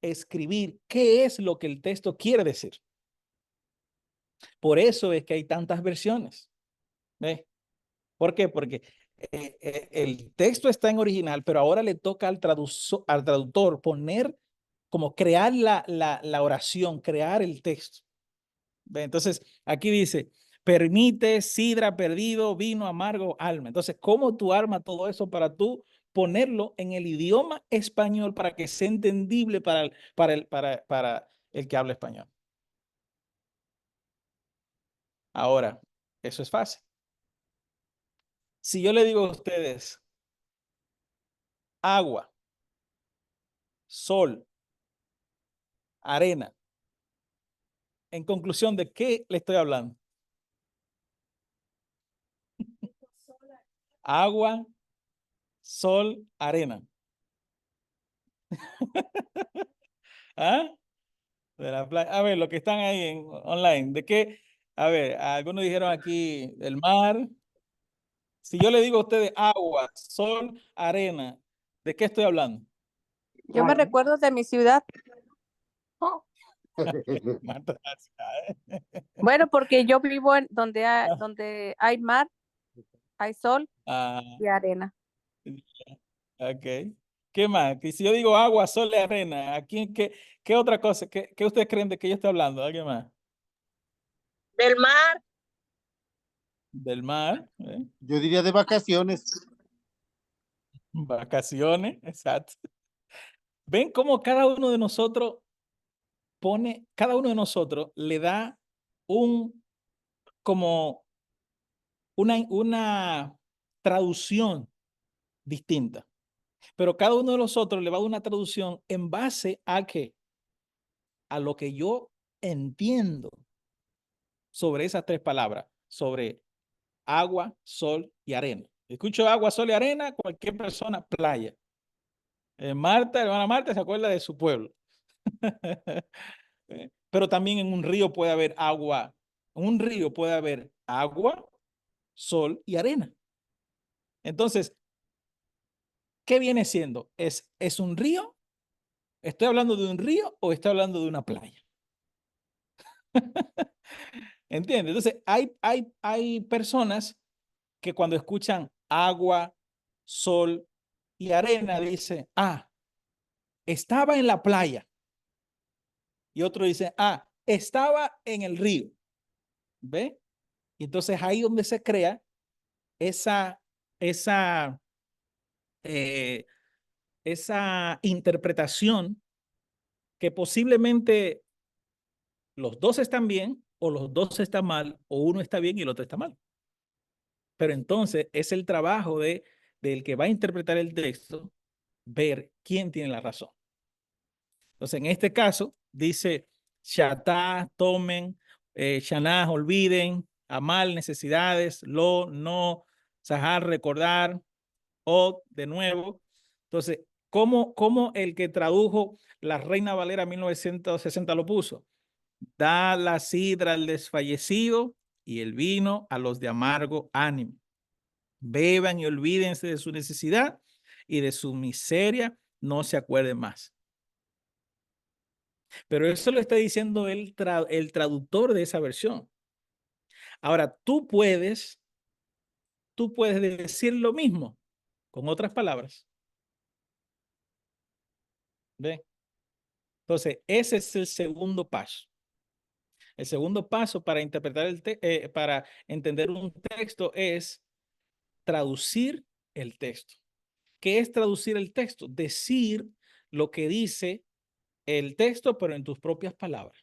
escribir qué es lo que el texto quiere decir. Por eso es que hay tantas versiones. ¿Ves? ¿Por qué? Porque el texto está en original, pero ahora le toca al traductor poner, como crear la oración, crear el texto. ¿Ves? Entonces, aquí dice, permite, sidra, perdido, vino, amargo, alma. Entonces, ¿cómo tú armas todo eso para tú ponerlo en el idioma español para que sea entendible para el que habla español? Ahora, eso es fácil. Si yo le digo a ustedes, agua, sol, arena, en conclusión, ¿de qué le estoy hablando? Agua, sol, arena. ¿Ah? De la playa. A ver, los que están ahí online, ¿de qué? A ver, algunos dijeron aquí del mar. Si yo le digo a ustedes agua, sol, arena, ¿de qué estoy hablando? Yo me recuerdo de mi ciudad. Marta, Bueno, porque yo vivo en donde hay mar, hay sol ah, y arena. ok. ¿Qué más? Que si yo digo agua, sol y arena, ¿aquí qué otra cosa? ¿Qué ustedes creen de que yo estoy hablando? ¿Alguien más? Del mar. Del mar, ¿eh? Yo diría de vacaciones. Vacaciones, exacto. ¿Ven cómo cada uno de nosotros cada uno de nosotros le da como una traducción distinta? Pero cada uno de nosotros le va a dar una traducción en base a qué? A lo que yo entiendo sobre esas tres palabras, sobre agua, sol y arena. Escucho agua, sol y arena, cualquier persona, playa. Marta, hermana Marta, se acuerda de su pueblo. Pero también en un río puede haber agua. En un río puede haber agua, sol y arena. Entonces, ¿qué viene siendo? ¿Es un río? ¿Estoy hablando de un río o estoy hablando de una playa? ¿Entiendes? Entonces, hay personas que cuando escuchan agua, sol y arena, dicen, estaba en la playa. Y otro dice, estaba en el río. ¿Ve? Y entonces ahí donde se crea esa, esa, eh, esa interpretación que posiblemente los dos están bien o los dos están mal o uno está bien y el otro está mal. Pero entonces es el trabajo del que va a interpretar el texto ver quién tiene la razón. Entonces, en este caso, dice Shatá, tomen, shaná, olviden, amal, necesidades, lo, no, sahar, recordar, o de nuevo. Entonces, ¿cómo el que tradujo la Reina Valera 1960 lo puso? Da la sidra al desfallecido y el vino a los de amargo ánimo. Beban y olvídense de su necesidad y de su miseria, no se acuerden más. Pero eso lo está diciendo el traductor de esa versión. Ahora, tú puedes decir lo mismo con otras palabras. ¿Ve? Entonces, ese es el segundo paso. El segundo paso para interpretar para entender un texto es traducir el texto. ¿Qué es traducir el texto? Decir lo que dice el texto, pero en tus propias palabras.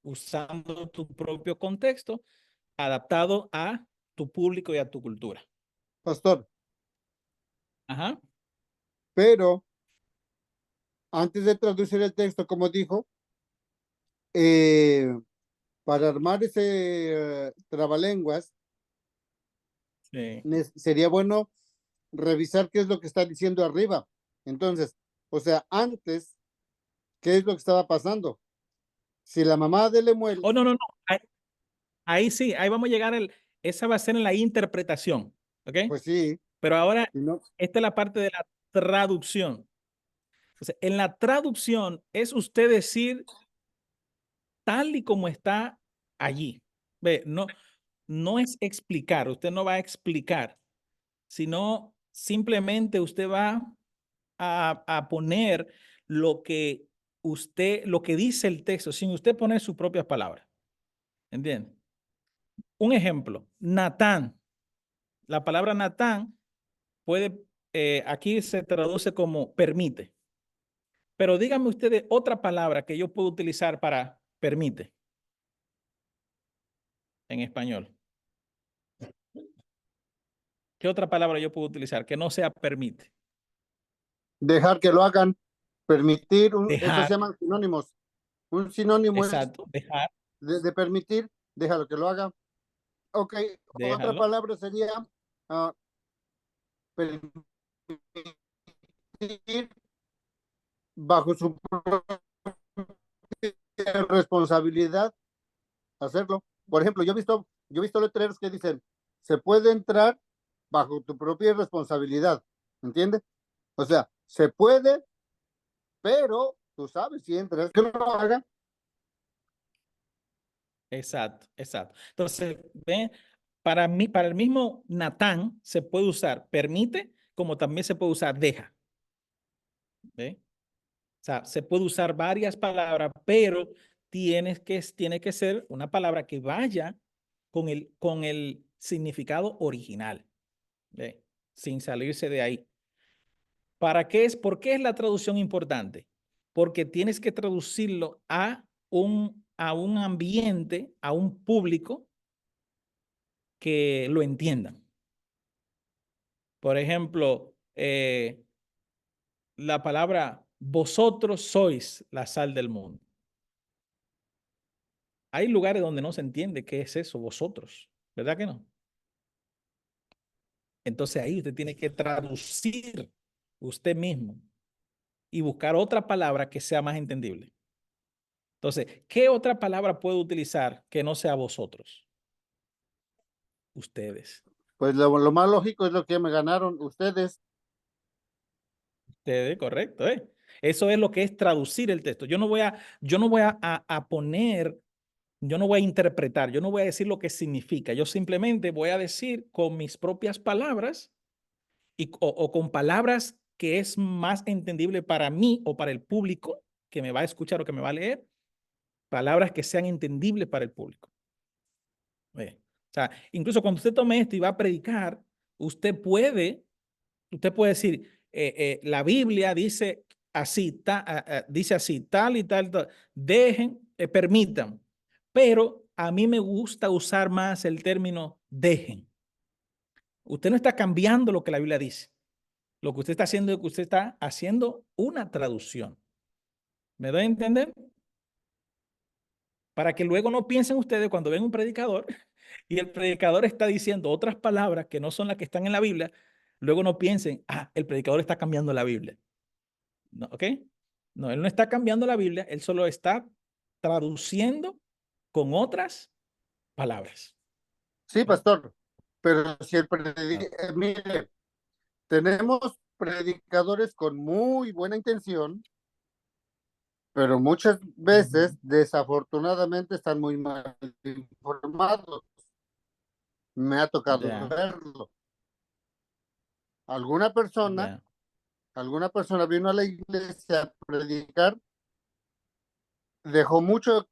Usando tu propio contexto, adaptado a tu público y a tu cultura. Pastor, Ajá. pero antes de traducir el texto, como dijo, para armar ese trabalenguas, Sí. sería bueno revisar qué es lo que está diciendo arriba. Entonces, o sea, antes, ¿qué es lo que estaba pasando? Si la mamá de Lemuel, Oh, no. Ahí sí, ahí vamos a llegar esa va a ser en la interpretación, ¿ok? pues sí, Pero ahora, no, esta es la parte de la traducción. Entonces, en la traducción es usted decir tal y como está allí. Ve, no es explicar, usted no va a explicar, sino simplemente usted va a poner lo que dice el texto, sin usted poner sus propias palabras. ¿Entiende? Un ejemplo, Natán. La palabra Natán aquí se traduce como permite. Pero díganme ustedes otra palabra que yo puedo utilizar para permite en español. ¿Qué otra palabra yo puedo utilizar que no sea permite? dejar que lo hagan, permitir, eso Dejar, se llaman sinónimos. Un sinónimo es exacto, dejar, de permitir, déjalo que lo haga. Ok, otra déjalo. palabra sería permitir bajo su propia responsabilidad hacerlo. Por ejemplo, yo he visto letreros que dicen, se puede entrar bajo tu propia responsabilidad, ¿entiendes? O sea, se puede, pero tú sabes si entras, que lo haga. Exacto, exacto. Entonces, ven, para mí, para el mismo Natán se puede usar permite como también se puede usar deja. ¿Ve? O sea, se puede usar varias palabras, pero tiene que ser una palabra que vaya con el significado original, ¿ve? Sin salirse de ahí. ¿Por qué es la traducción importante? Porque tienes que traducirlo a un ambiente, a un público que lo entiendan. Por ejemplo, la palabra vosotros sois la sal del mundo. Hay lugares donde no se entiende qué es eso, vosotros, ¿verdad que no? Entonces ahí usted tiene que traducir usted mismo y buscar otra palabra que sea más entendible. Entonces, ¿qué otra palabra puedo utilizar que no sea vosotros? Ustedes. Pues lo más lógico es lo que me ganaron ustedes. Ustedes, correcto, ¿eh? Eso es lo que es traducir el texto. Yo no voy a poner, yo no voy a interpretar, yo no voy a decir lo que significa. Yo simplemente voy a decir con mis propias palabras o con palabras que es más entendible para mí o para el público que me va a escuchar o que me va a leer, palabras que sean entendibles para el público. O sea, incluso cuando usted tome esto y va a predicar, usted puede decir, la Biblia dice así, dice así, tal y tal, dejen, permitan, pero a mí me gusta usar más el término dejen. Usted no está cambiando lo que la Biblia dice. Lo que usted está haciendo es que usted está haciendo una traducción. ¿Me doy a entender? para que luego no piensen ustedes cuando ven un predicador y el predicador está diciendo otras palabras que no son las que están en la Biblia, luego no piensen, ah, el predicador está cambiando la Biblia. No, ¿ok? No, él no está cambiando la Biblia, él solo está traduciendo con otras palabras. Sí, pastor, pero si mire, tenemos predicadores con muy buena intención, pero muchas veces, desafortunadamente, están muy mal informados. Me ha tocado Ya, verlo. Alguna persona, ya. alguna persona vino a la iglesia a predicar, dejó mucho,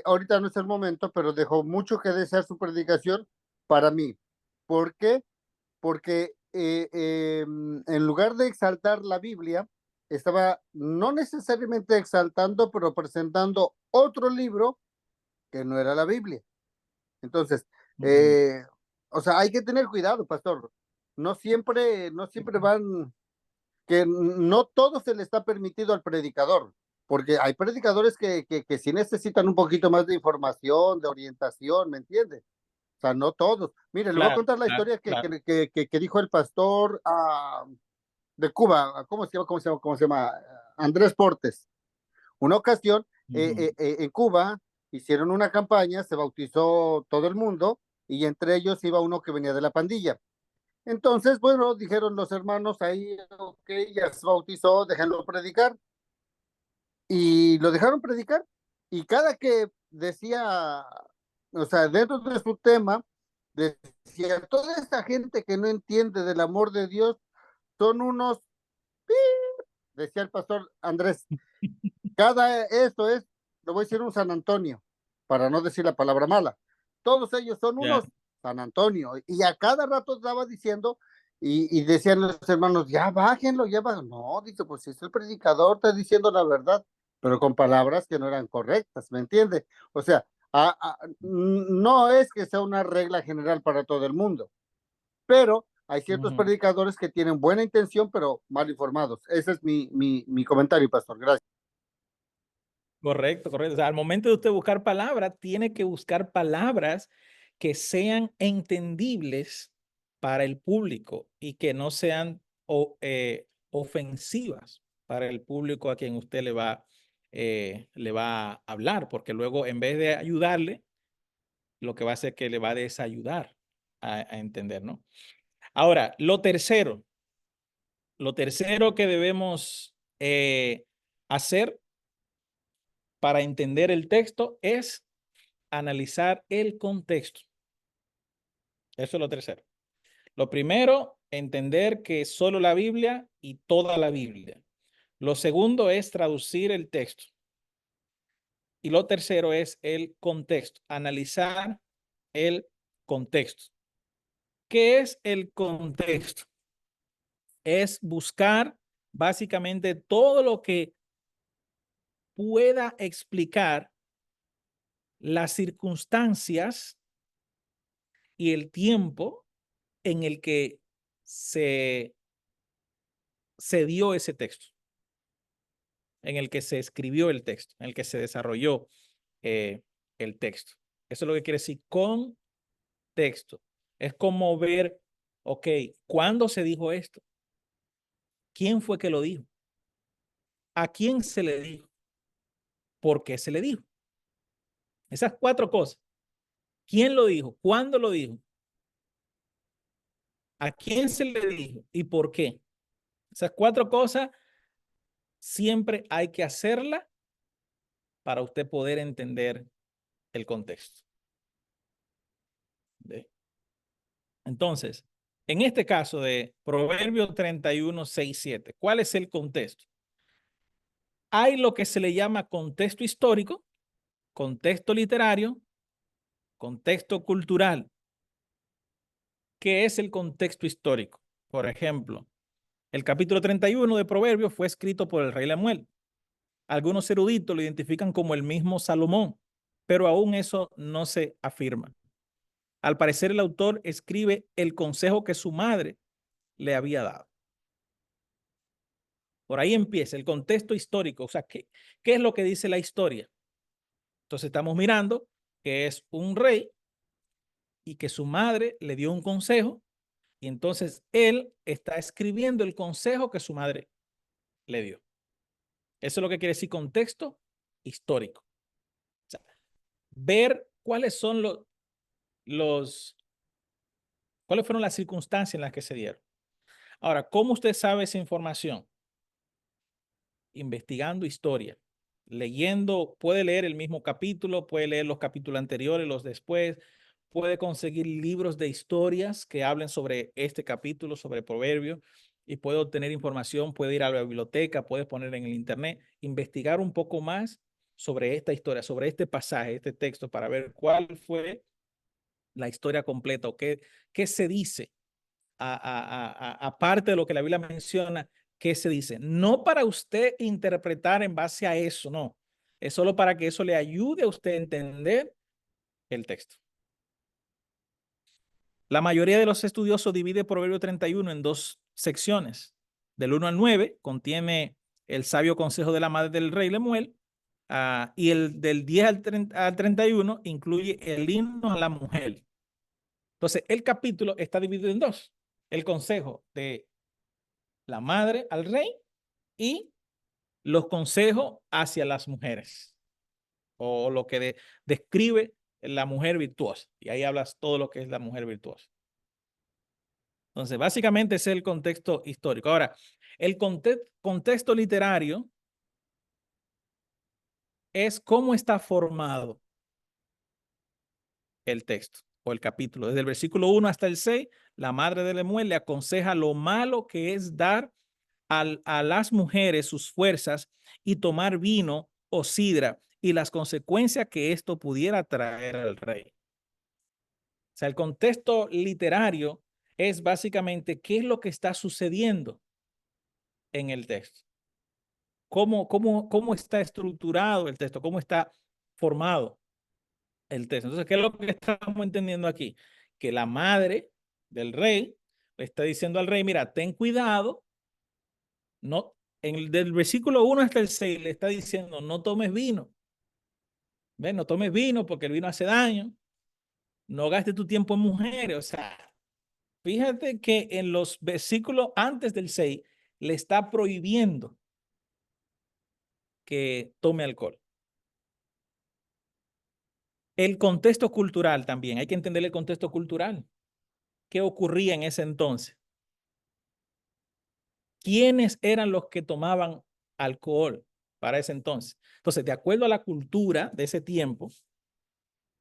ahorita no es el momento, pero dejó mucho que desear su predicación para mí. ¿Por qué? Porque en lugar de exaltar la Biblia, estaba no necesariamente exaltando, pero presentando otro libro que no era la Biblia. Entonces, Ujú. o sea, hay que tener cuidado, pastor. No siempre van, que no todo se le está permitido al predicador, porque hay predicadores que sí necesitan un poquito más de información, de orientación, ¿me entiende? O sea, no todos. Mire, le voy a Claro, contar la claro, historia claro. que dijo el pastor de Cuba. ¿Cómo se llama? Andrés Portes. Una ocasión, Ujú. en Cuba, hicieron una campaña, se bautizó todo el mundo, y entre ellos iba uno que venía de la pandilla. Entonces, bueno, dijeron los hermanos ahí, ok, ya se bautizó, déjenlo predicar. Y lo dejaron predicar. Y cada que decía, o sea, dentro de su tema, decía, toda esta gente que no entiende del amor de Dios son unos, decía el pastor Andrés, esto es, lo voy a decir un San Antonio, para no decir la palabra mala. Todos ellos son Ya. unos San Antonio. Y a cada rato estaba diciendo, y decían los hermanos, ya bájenlo, ya bájenlo. No, dice, pues si es el predicador, está diciendo la verdad, pero con palabras que no eran correctas, ¿me entiende? O sea, no es que sea una regla general para todo el mundo, pero hay ciertos Ujú. predicadores que tienen buena intención, pero mal informados. Ese es mi comentario, pastor. Gracias. Correcto, correcto. O sea, al momento de usted buscar palabras, tiene que buscar palabras que sean entendibles para el público y que no sean ofensivas para el público a quien usted le va a hablar, porque luego en vez de ayudarle, lo que va a hacer es que le va a desayudar a entender, ¿no? Ahora, lo tercero que debemos hacer para entender el texto es analizar el contexto. Eso es lo tercero. Lo primero, entender que es solo la Biblia y toda la Biblia. Lo segundo es traducir el texto. Y lo tercero es el contexto, analizar el contexto. ¿Qué es el contexto? Es buscar básicamente todo lo que pueda explicar las circunstancias y el tiempo en el que se dio ese texto, en el que se escribió el texto, en el que se desarrolló el texto. Eso es lo que quiere decir contexto. Es como ver, ok, ¿cuándo se dijo esto? ¿Quién fue que lo dijo? ¿A quién se le dijo? ¿Por qué se le dijo? Esas cuatro cosas. ¿Quién lo dijo? ¿Cuándo lo dijo? ¿A quién se le dijo? ¿Y por qué? Esas cuatro cosas siempre hay que hacerlas para usted poder entender el contexto. ¿Ve? Entonces, en este caso de Proverbios 31, 6, 7, ¿cuál es el contexto? Hay lo que se le llama contexto histórico, contexto literario, contexto cultural. ¿Qué es el contexto histórico? Por ejemplo, el capítulo 31 de Proverbios fue escrito por el rey Lemuel. Algunos eruditos lo identifican como el mismo Salomón, pero aún eso no se afirma. Al parecer, el autor escribe el consejo que su madre le había dado. Por ahí empieza el contexto histórico. O sea, ¿qué es lo que dice la historia? Entonces estamos mirando que es un rey y que su madre le dio un consejo y entonces él está escribiendo el consejo que su madre le dio. Eso es lo que quiere decir contexto histórico. O sea, ver cuáles son cuáles fueron las circunstancias en las que se dieron. Ahora, ¿cómo usted sabe esa información? Investigando historia, leyendo, puede leer el mismo capítulo, puede leer los capítulos anteriores, los después, puede conseguir libros de historias que hablen sobre este capítulo, sobre Proverbios, y puede obtener información, puede ir a la biblioteca, puede poner en el internet, investigar un poco más sobre esta historia, sobre este pasaje, este texto, para ver cuál fue la historia completa o qué se dice, aparte de lo que la Biblia menciona, qué se dice. No para usted interpretar en base a eso, no. Es solo para que eso le ayude a usted a entender el texto. La mayoría de los estudiosos divide Proverbio 31 en dos secciones. Del 1 al 9 contiene el sabio consejo de la madre del rey Lemuel, y el del 10 al 31 incluye el himno a la mujer. Entonces, el capítulo está dividido en dos. El consejo de la madre al rey y los consejos hacia las mujeres, o lo que describe la mujer virtuosa. Y ahí hablas todo lo que es la mujer virtuosa. Entonces, básicamente ese es el contexto histórico. Ahora, el contexto literario es cómo está formado el texto o el capítulo. Desde el versículo 1 hasta el 6, la madre de Lemuel le aconseja lo malo que es dar a las mujeres sus fuerzas y tomar vino o sidra y las consecuencias que esto pudiera traer al rey. O sea, el contexto literario es básicamente qué es lo que está sucediendo en el texto. ¿Cómo está estructurado el texto? ¿Cómo está formado el texto? Entonces, ¿qué es lo que estamos entendiendo aquí? Que la madre del rey le está diciendo al rey, mira, ten cuidado, no, del versículo 1 hasta el 6 le está diciendo, no tomes vino. ¿Ves? No tomes vino porque el vino hace daño. No gastes tu tiempo en mujeres. O sea, fíjate que en los versículos antes del 6 le está prohibiendo que tome alcohol. El contexto cultural también, hay que entender el contexto cultural. ¿Qué ocurría en ese entonces? ¿Quiénes eran los que tomaban alcohol para ese entonces? Entonces, de acuerdo a la cultura de ese tiempo,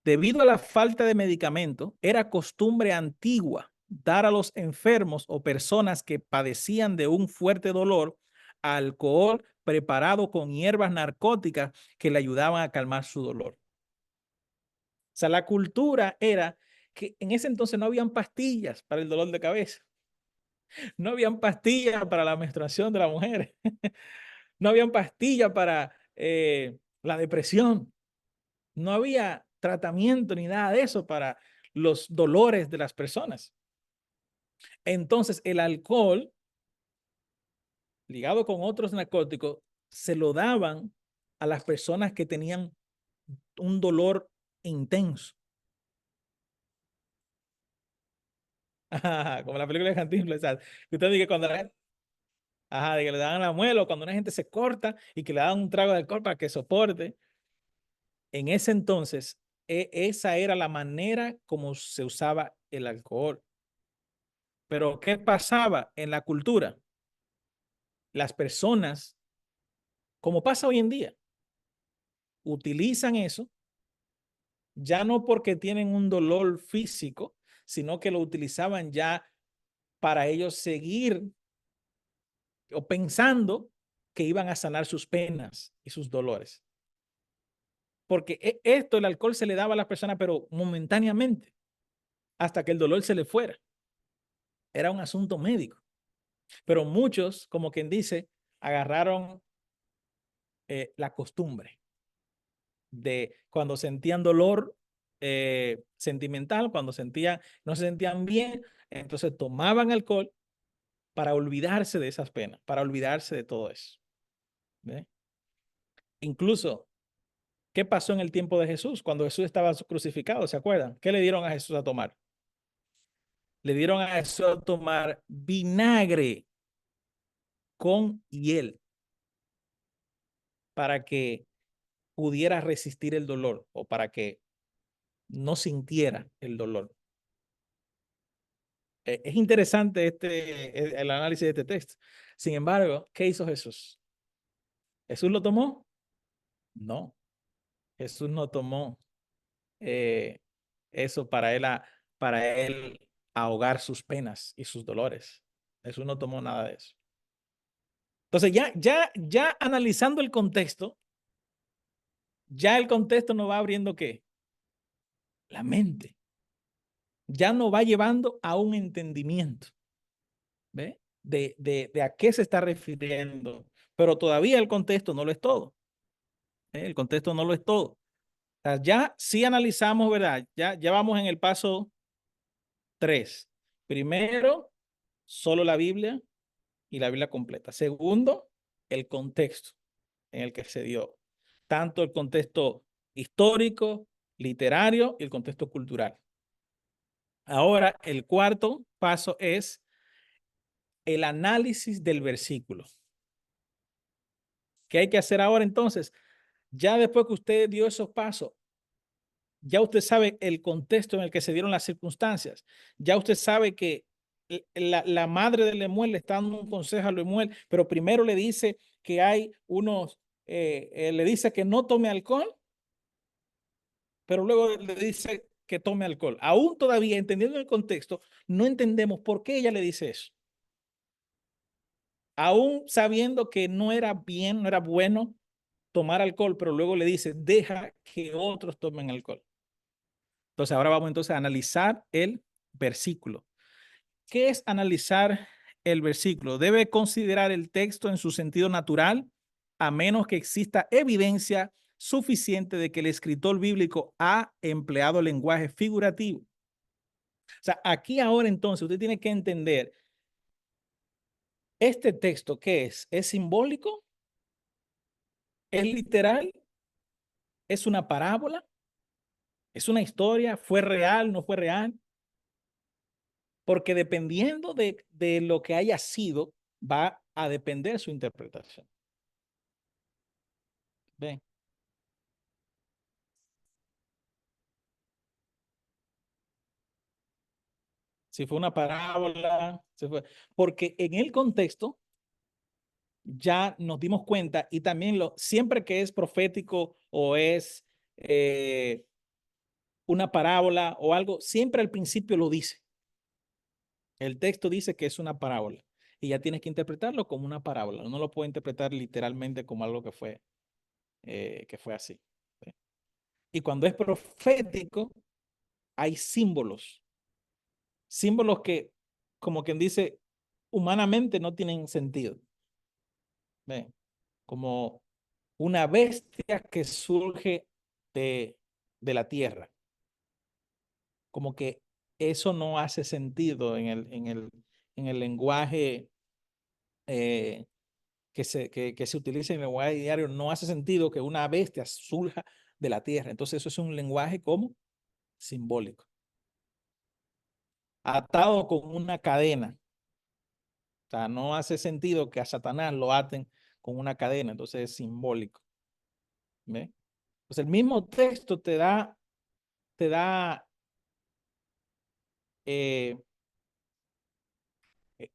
debido a la falta de medicamentos, era costumbre antigua dar a los enfermos o personas que padecían de un fuerte dolor alcohol preparado con hierbas narcóticas que le ayudaban a calmar su dolor. O sea, la cultura era que en ese entonces no habían pastillas para el dolor de cabeza. No habían pastillas para la menstruación de la mujer. No habían pastillas para la depresión. No había tratamiento ni nada de eso para los dolores de las personas. Entonces, el alcohol, ligado con otros narcóticos, se lo daban a las personas que tenían un dolor intenso. Como la película de Cantinflas, usted dice que cuando la gente, de que le dan la muela, o cuando una gente se corta y que le dan un trago de alcohol para que soporte. En ese entonces, esa era la manera como se usaba el alcohol. Pero ¿qué pasaba en la cultura? Las personas, como pasa hoy en día, utilizan eso ya no porque tienen un dolor físico, sino que lo utilizaban ya para ellos seguir o pensando que iban a sanar sus penas y sus dolores. Porque esto, el alcohol se le daba a las personas, pero momentáneamente, hasta que el dolor se le fuera. Era un asunto médico. Pero muchos, como quien dice, agarraron la costumbre de cuando sentían dolor sentimental, cuando no se sentían bien, entonces tomaban alcohol para olvidarse de esas penas, para olvidarse de todo eso. ¿Ve? Incluso ¿Qué pasó en el tiempo de Jesús? Cuando Jesús estaba crucificado, ¿se acuerdan? ¿Qué le dieron a Jesús a tomar? Le dieron a Jesús a tomar vinagre con hiel para que pudiera resistir el dolor o para que no sintiera el dolor. Es interesante el análisis de este texto. Sin embargo, ¿qué hizo Jesús? ¿Jesús lo tomó? No. Jesús no tomó eso para él ahogar sus penas y sus dolores. Jesús no tomó nada de eso. Entonces, ya analizando el contexto, ya el contexto nos va abriendo ¿qué? La mente. Ya nos va llevando a un entendimiento. ¿Ve? De a qué se está refiriendo. Pero todavía el contexto no lo es todo. El contexto no lo es todo. O sea, ya sí analizamos, ¿verdad? Ya vamos en el paso 3. Primero, solo la Biblia y la Biblia completa. Segundo, el contexto en el que se dio. Tanto el contexto histórico, literario y el contexto cultural. Ahora, el cuarto paso es el análisis del versículo. ¿Qué hay que hacer ahora entonces? Ya después que usted dio esos pasos, ya usted sabe el contexto en el que se dieron las circunstancias. Ya usted sabe que la madre de Lemuel le está dando un consejo a Lemuel, pero primero le dice que hay unos, le dice que no tome alcohol, pero luego le dice que tome alcohol. Aún todavía, entendiendo el contexto, no entendemos por qué ella le dice eso. Aún sabiendo que no era bien, no era bueno tomar alcohol, pero luego le dice, deja que otros tomen alcohol. Entonces, ahora vamos entonces a analizar el versículo. ¿Qué es analizar el versículo? Debe considerar el texto en su sentido natural, a menos que exista evidencia suficiente de que el escritor bíblico ha empleado lenguaje figurativo. O sea, aquí ahora entonces usted tiene que entender, ¿este texto qué es? ¿Es simbólico? ¿Es literal? ¿Es una parábola? ¿Es una historia? ¿Fue real? ¿No fue real? Porque dependiendo de lo que haya sido, va a depender su interpretación. ¿Ven? Si fue una parábola, porque en el contexto ya nos dimos cuenta y también siempre que es profético o es una parábola o algo, siempre al principio lo dice. El texto dice que es una parábola y ya tienes que interpretarlo como una parábola. No lo puedes interpretar literalmente como algo que fue así. ¿Sí? Y cuando es profético, hay símbolos. Símbolos que, como quien dice, humanamente no tienen sentido. ¿Ve? Como una bestia que surge de la tierra. Como que eso no hace sentido en el lenguaje que se utiliza en el lenguaje diario. No hace sentido que una bestia surja de la tierra. Entonces eso es un lenguaje como simbólico. Atado con una cadena. O sea, no hace sentido que a Satanás lo aten con una cadena. Entonces es simbólico. ¿Ve? Pues el mismo texto te da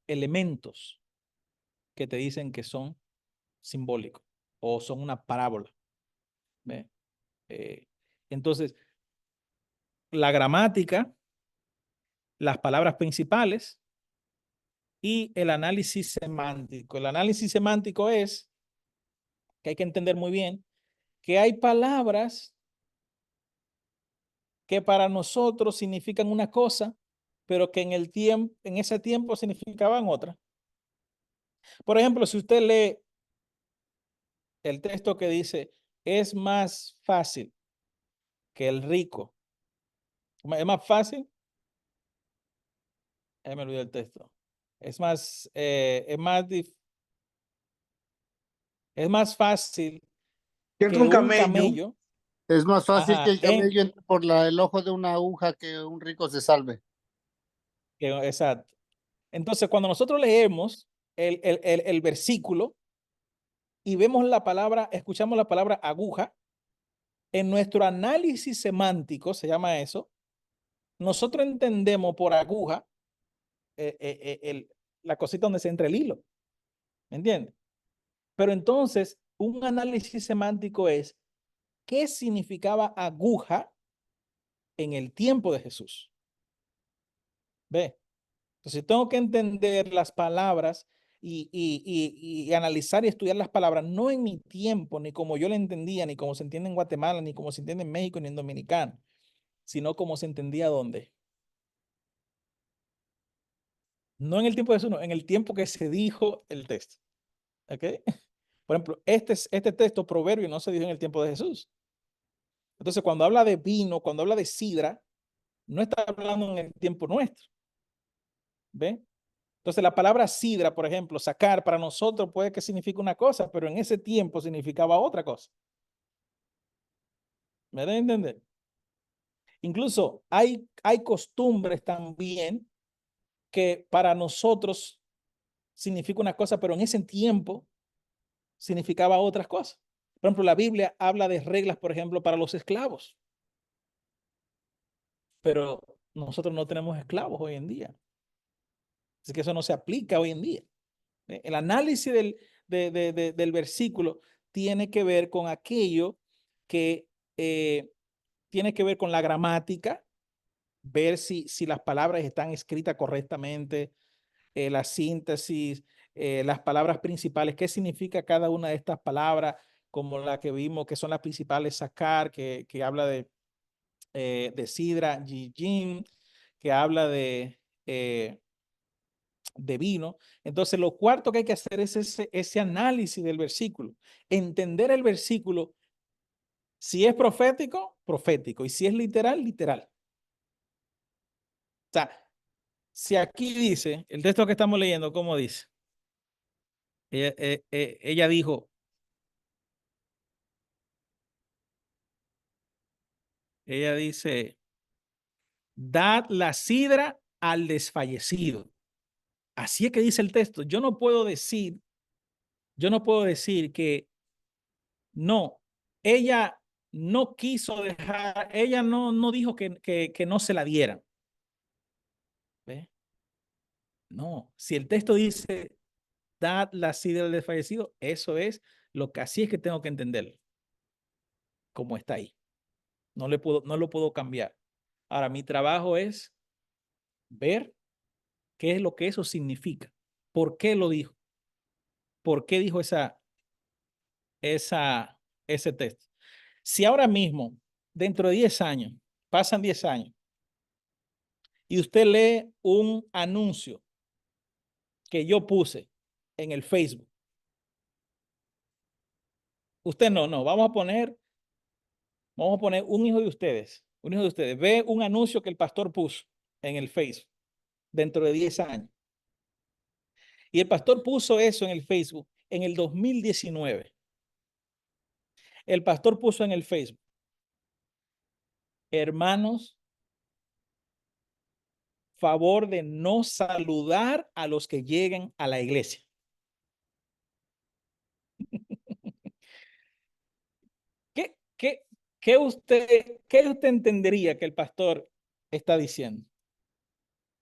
elementos que te dicen que son simbólicos o son una parábola. ¿Ve? Entonces, la gramática, las palabras principales y el análisis semántico. El análisis semántico es que hay que entender muy bien que hay palabras que para nosotros significan una cosa, pero que en ese tiempo significaban otra. Por ejemplo, si usted lee el texto que dice, es más fácil que el rico. Es más fácil. Me olvidé el texto. Es más fácil Que que un un camello. camello Es más fácil Ajá, que el camello entre por el ojo de una aguja que un rico se salve. exacto. Entonces, cuando nosotros leemos el versículo y vemos la palabra, escuchamos la palabra aguja, en nuestro análisis semántico, se llama eso, nosotros entendemos por aguja la cosita donde se entra el hilo, ¿me entiendes? Pero entonces, un análisis semántico es qué significaba aguja en el tiempo de Jesús. ¿Ve? Entonces, tengo que entender las palabras y analizar y estudiar las palabras, no en mi tiempo, ni como yo le entendía, ni como se entiende en Guatemala, ni como se entiende en México, ni en Dominicano, sino como se entendía dónde. No en el tiempo de Jesús, no, en el tiempo que se dijo el texto. ¿Ok? Por ejemplo, este texto, proverbio, no se dijo en el tiempo de Jesús. Entonces, cuando habla de vino, cuando habla de sidra, no está hablando en el tiempo nuestro. ¿Ve? Entonces, la palabra sidra, por ejemplo, sacar, para nosotros puede que signifique una cosa, pero en ese tiempo significaba otra cosa. ¿Me da a entender? Incluso hay costumbres también que para nosotros significa una cosa, pero en ese tiempo significaba otras cosas. Por ejemplo, la Biblia habla de reglas, por ejemplo, para los esclavos. Pero nosotros no tenemos esclavos hoy en día. Así que eso no se aplica hoy en día. El análisis del versículo tiene que ver con aquello que tiene que ver con la gramática, ver si las palabras están escritas correctamente, la síntesis, las palabras principales, qué significa cada una de estas palabras, como la que vimos, que son las principales, sacar, que habla de sidra, jijin, que habla de vino. Entonces, lo cuarto que hay que hacer es ese análisis del versículo, entender el versículo, si es profético, profético, y si es literal, literal. O sea, si aquí dice, el texto que estamos leyendo, ¿cómo dice? Ella dijo, ella dice, dad la sidra al desfallecido. Así es que dice el texto. Yo no puedo decir que no, ella no quiso dejar, ella no dijo que no se la dieran. ¿Ve? No, si el texto dice, dad la sidra al desfallecido, eso es lo que así es que tengo que entender, como está ahí. No lo puedo cambiar. Ahora, mi trabajo es ver qué es lo que eso significa. ¿Por qué lo dijo? ¿Por qué dijo ese texto? Si ahora mismo, dentro de 10 años, pasan 10 años, y usted lee un anuncio que yo puse en el Facebook, usted no, vamos a poner un hijo de ustedes, ve un anuncio que el pastor puso en el Facebook dentro de 10 años. Y el pastor puso eso en el Facebook en el 2019. El pastor puso en el Facebook, hermanos, favor de no saludar a los que lleguen a la iglesia. ¿Qué usted entendería que el pastor está diciendo?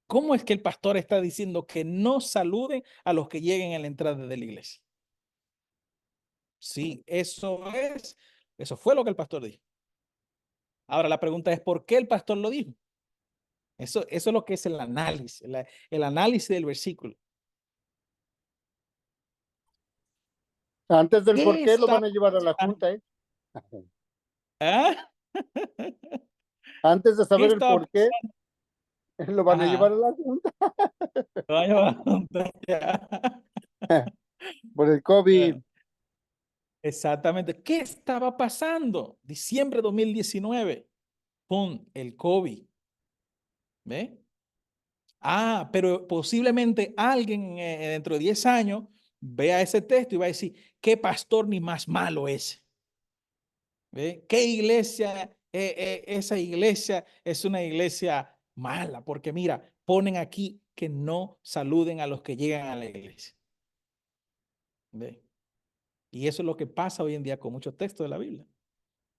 ¿Cómo es que el pastor está diciendo que no saluden a los que lleguen a la entrada de la iglesia? Sí, eso fue lo que el pastor dijo. Ahora la pregunta es, ¿por qué el pastor lo dijo? Eso es lo que es el análisis, el análisis del versículo. Antes del ¿Qué por qué lo está van a llevar a la pasando? junta, ¿eh? ¿Ah? Antes de ¿Qué saber el estaba por qué, pasando? lo van a llevar a Ajá. la junta Vaya, por el COVID. exactamente. ¿Qué estaba pasando? Diciembre de 2019. ¡Pum! El COVID. ¿Ve? Ah, pero posiblemente alguien dentro de 10 años vea ese texto y va a decir, ¿qué pastor ni más malo es? ¿Ve? ¿Qué iglesia? Esa iglesia es una iglesia mala, porque mira, ponen aquí que no saluden a los que llegan a la iglesia. ¿Ve? Y eso es lo que pasa hoy en día con muchos textos de la Biblia.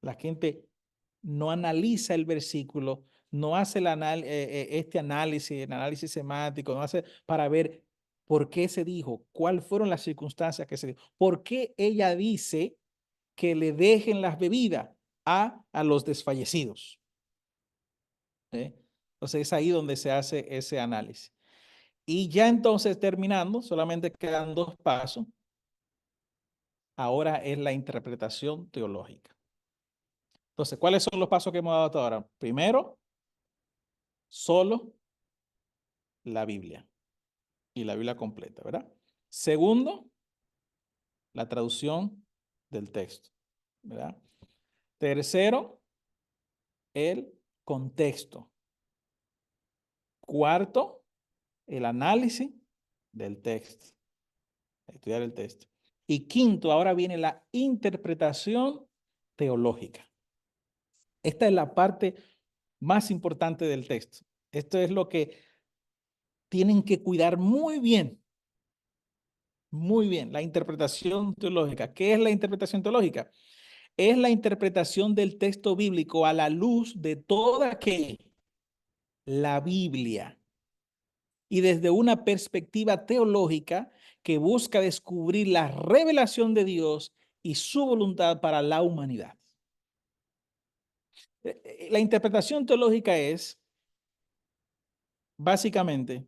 La gente no analiza el versículo, no hace este análisis, el análisis semántico, no hace para ver por qué se dijo, cuáles fueron las circunstancias que se dijo, por qué ella dice que le dejen las bebidas a los desfallecidos. Entonces es ahí donde se hace ese análisis. Y ya entonces terminando, solamente quedan 2 pasos. Ahora es la interpretación teológica. Entonces, ¿cuáles son los pasos que hemos dado hasta ahora? Primero, solo la Biblia y la Biblia completa, ¿verdad? Segundo, la traducción del texto, ¿verdad? Tercero, el contexto. Cuarto, el análisis del texto, estudiar el texto. Y quinto, ahora viene la interpretación teológica. Esta es la parte más importante del texto. Esto es lo que tienen que cuidar muy bien, la interpretación teológica. ¿Qué es la interpretación teológica? Es la interpretación del texto bíblico a la luz de toda la Biblia y desde una perspectiva teológica que busca descubrir la revelación de Dios y su voluntad para la humanidad. La interpretación teológica es básicamente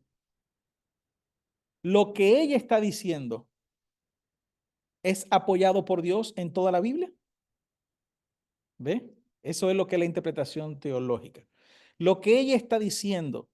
lo que ella está diciendo es apoyado por Dios en toda la Biblia. ¿Ve? Eso es lo que es la interpretación teológica. Lo que ella está diciendo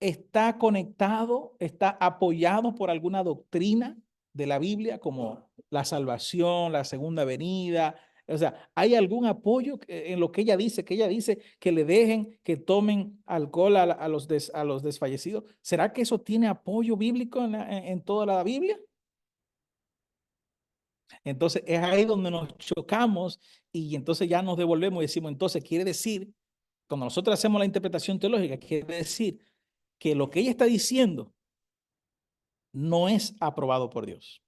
está conectado, está apoyado por alguna doctrina de la Biblia, como la salvación, la segunda venida. O sea, ¿hay algún apoyo en lo que ella dice que le dejen, que tomen alcohol a los desfallecidos? ¿Será que eso tiene apoyo bíblico en toda la Biblia? Entonces es ahí donde nos chocamos y entonces ya nos devolvemos y decimos, entonces quiere decir, cuando nosotros hacemos la interpretación teológica, quiere decir que lo que ella está diciendo no es aprobado por Dios.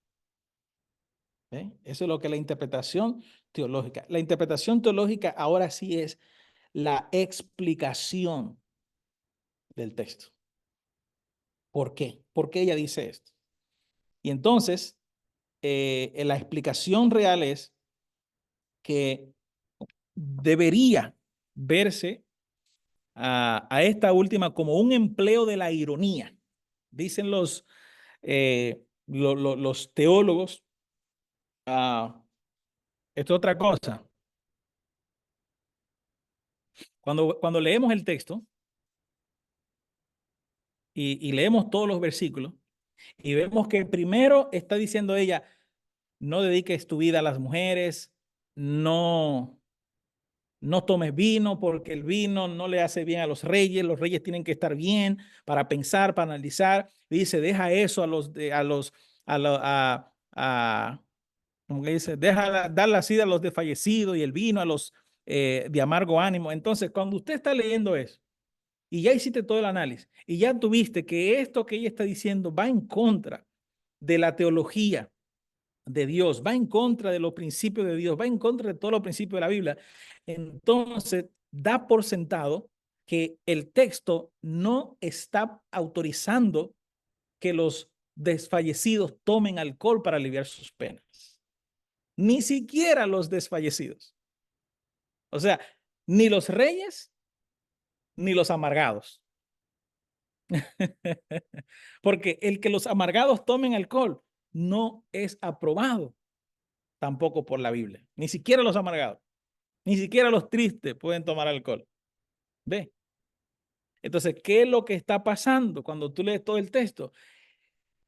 ¿Ve? Eso es lo que es la interpretación teológica. La interpretación teológica ahora sí es la explicación del texto. ¿Por qué? ¿Por qué ella dice esto? Y entonces, la explicación real es que debería verse a esta última como un empleo de la ironía. Dicen los teólogos, esto es otra cosa. Cuando leemos el texto y leemos todos los versículos y vemos que primero está diciendo ella, no dediques tu vida a las mujeres, no tomes vino porque el vino no le hace bien a los reyes tienen que estar bien para pensar, para analizar. Dice, deja eso como que dice, dar la sida a los desfallecidos y el vino a los de amargo ánimo. Entonces, cuando usted está leyendo eso y ya hiciste todo el análisis y ya tuviste que esto que ella está diciendo va en contra de la teología de Dios, va en contra de los principios de Dios, va en contra de todos los principios de la Biblia, entonces da por sentado que el texto no está autorizando que los desfallecidos tomen alcohol para aliviar sus penas. Ni siquiera los desfallecidos. O sea, ni los reyes, ni los amargados. Porque el que los amargados tomen alcohol no es aprobado tampoco por la Biblia. Ni siquiera los amargados, ni siquiera los tristes pueden tomar alcohol. ¿Ve? Entonces, ¿qué es lo que está pasando cuando tú lees todo el texto?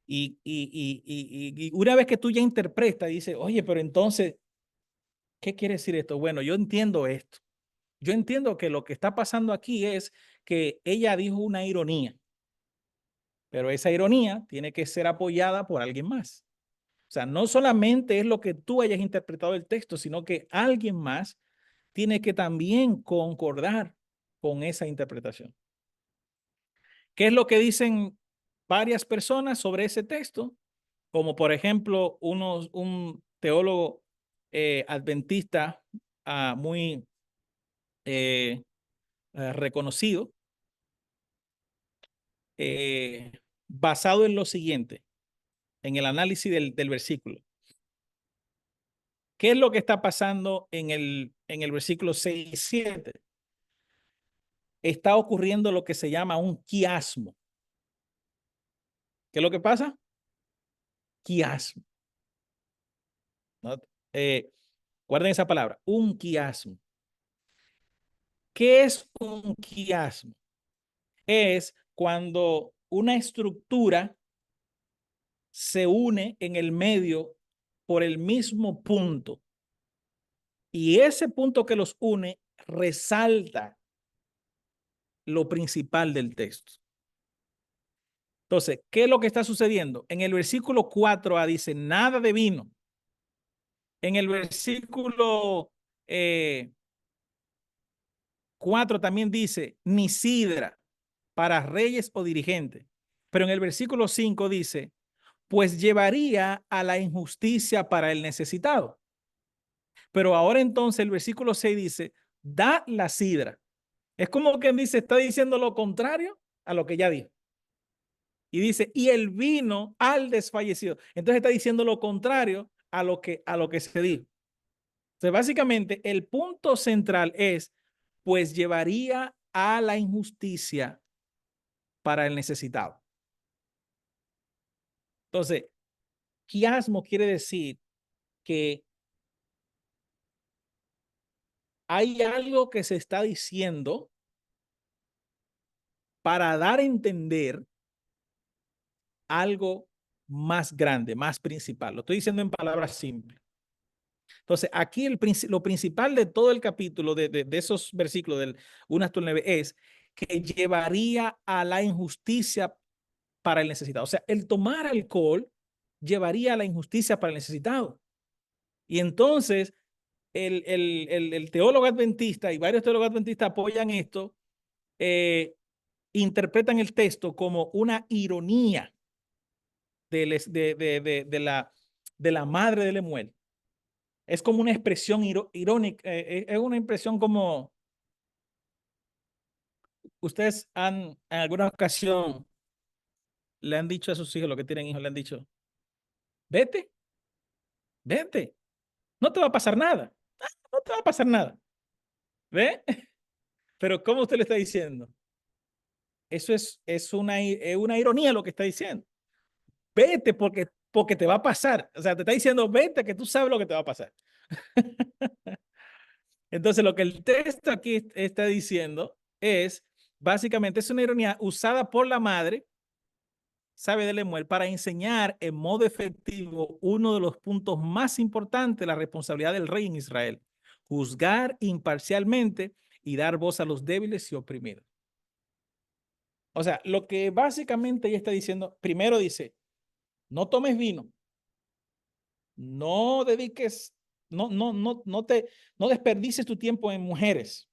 Y una vez que tú ya interpretas, dices, oye, pero entonces, ¿qué quiere decir esto? Bueno, yo entiendo esto. Yo entiendo que lo que está pasando aquí es que ella dijo una ironía, pero esa ironía tiene que ser apoyada por alguien más. O sea, no solamente es lo que tú hayas interpretado del texto, sino que alguien más tiene que también concordar con esa interpretación. ¿Qué es lo que dicen varias personas sobre ese texto? Como por ejemplo, un teólogo adventista muy reconocido, basado en lo siguiente, en el análisis del versículo. ¿Qué es lo que está pasando en el versículo 6 y 7? Está ocurriendo lo que se llama un quiasmo. ¿Qué es lo que pasa? Quiasmo. ¿No? Guarden esa palabra, un quiasmo. ¿Qué es un quiasmo? Es cuando una estructura se une en el medio por el mismo punto y ese punto que los une resalta lo principal del texto. Entonces, ¿qué es lo que está sucediendo? En el versículo 4a dice, nada de vino. En el versículo 4 también dice, ni sidra para reyes o dirigentes. Pero en el versículo 5 dice, pues llevaría a la injusticia para el necesitado. Pero ahora entonces el versículo 6 dice, da la sidra. Es como quien dice, está diciendo lo contrario a lo que ya dijo. Y dice, y el vino al desfallecido. Entonces está diciendo lo contrario a lo que se dijo. Entonces, básicamente, el punto central es, pues llevaría a la injusticia para el necesitado. Entonces, quiasmo quiere decir que hay algo que se está diciendo para dar a entender algo más grande, más principal. Lo estoy diciendo en palabras simples. Entonces, aquí lo principal de todo el capítulo, de esos versículos del 1 hasta el 9, es que llevaría a la injusticia para el necesitado. O sea, el tomar alcohol llevaría a la injusticia para el necesitado. Y entonces, el teólogo adventista y varios teólogos adventistas apoyan esto, interpretan el texto como una ironía de la madre de Lemuel. Es como una expresión irónica, es una impresión como ustedes en alguna ocasión le han dicho a sus hijos, los que tienen hijos, le han dicho, vete, vete, no te va a pasar nada, no te va a pasar nada. ¿Ve? Pero ¿cómo usted le está diciendo? Eso es una ironía lo que está diciendo. Vete porque te va a pasar. O sea, te está diciendo, vete que tú sabes lo que te va a pasar. Entonces, lo que el texto aquí está diciendo es, básicamente, es una ironía usada por la madre, sabe de Lemuel, para enseñar en modo efectivo uno de los puntos más importantes de la responsabilidad del rey en Israel: juzgar imparcialmente y dar voz a los débiles y oprimidos. O sea, lo que básicamente ella está diciendo, primero dice, no tomes vino, no dediques, no desperdices tu tiempo en mujeres,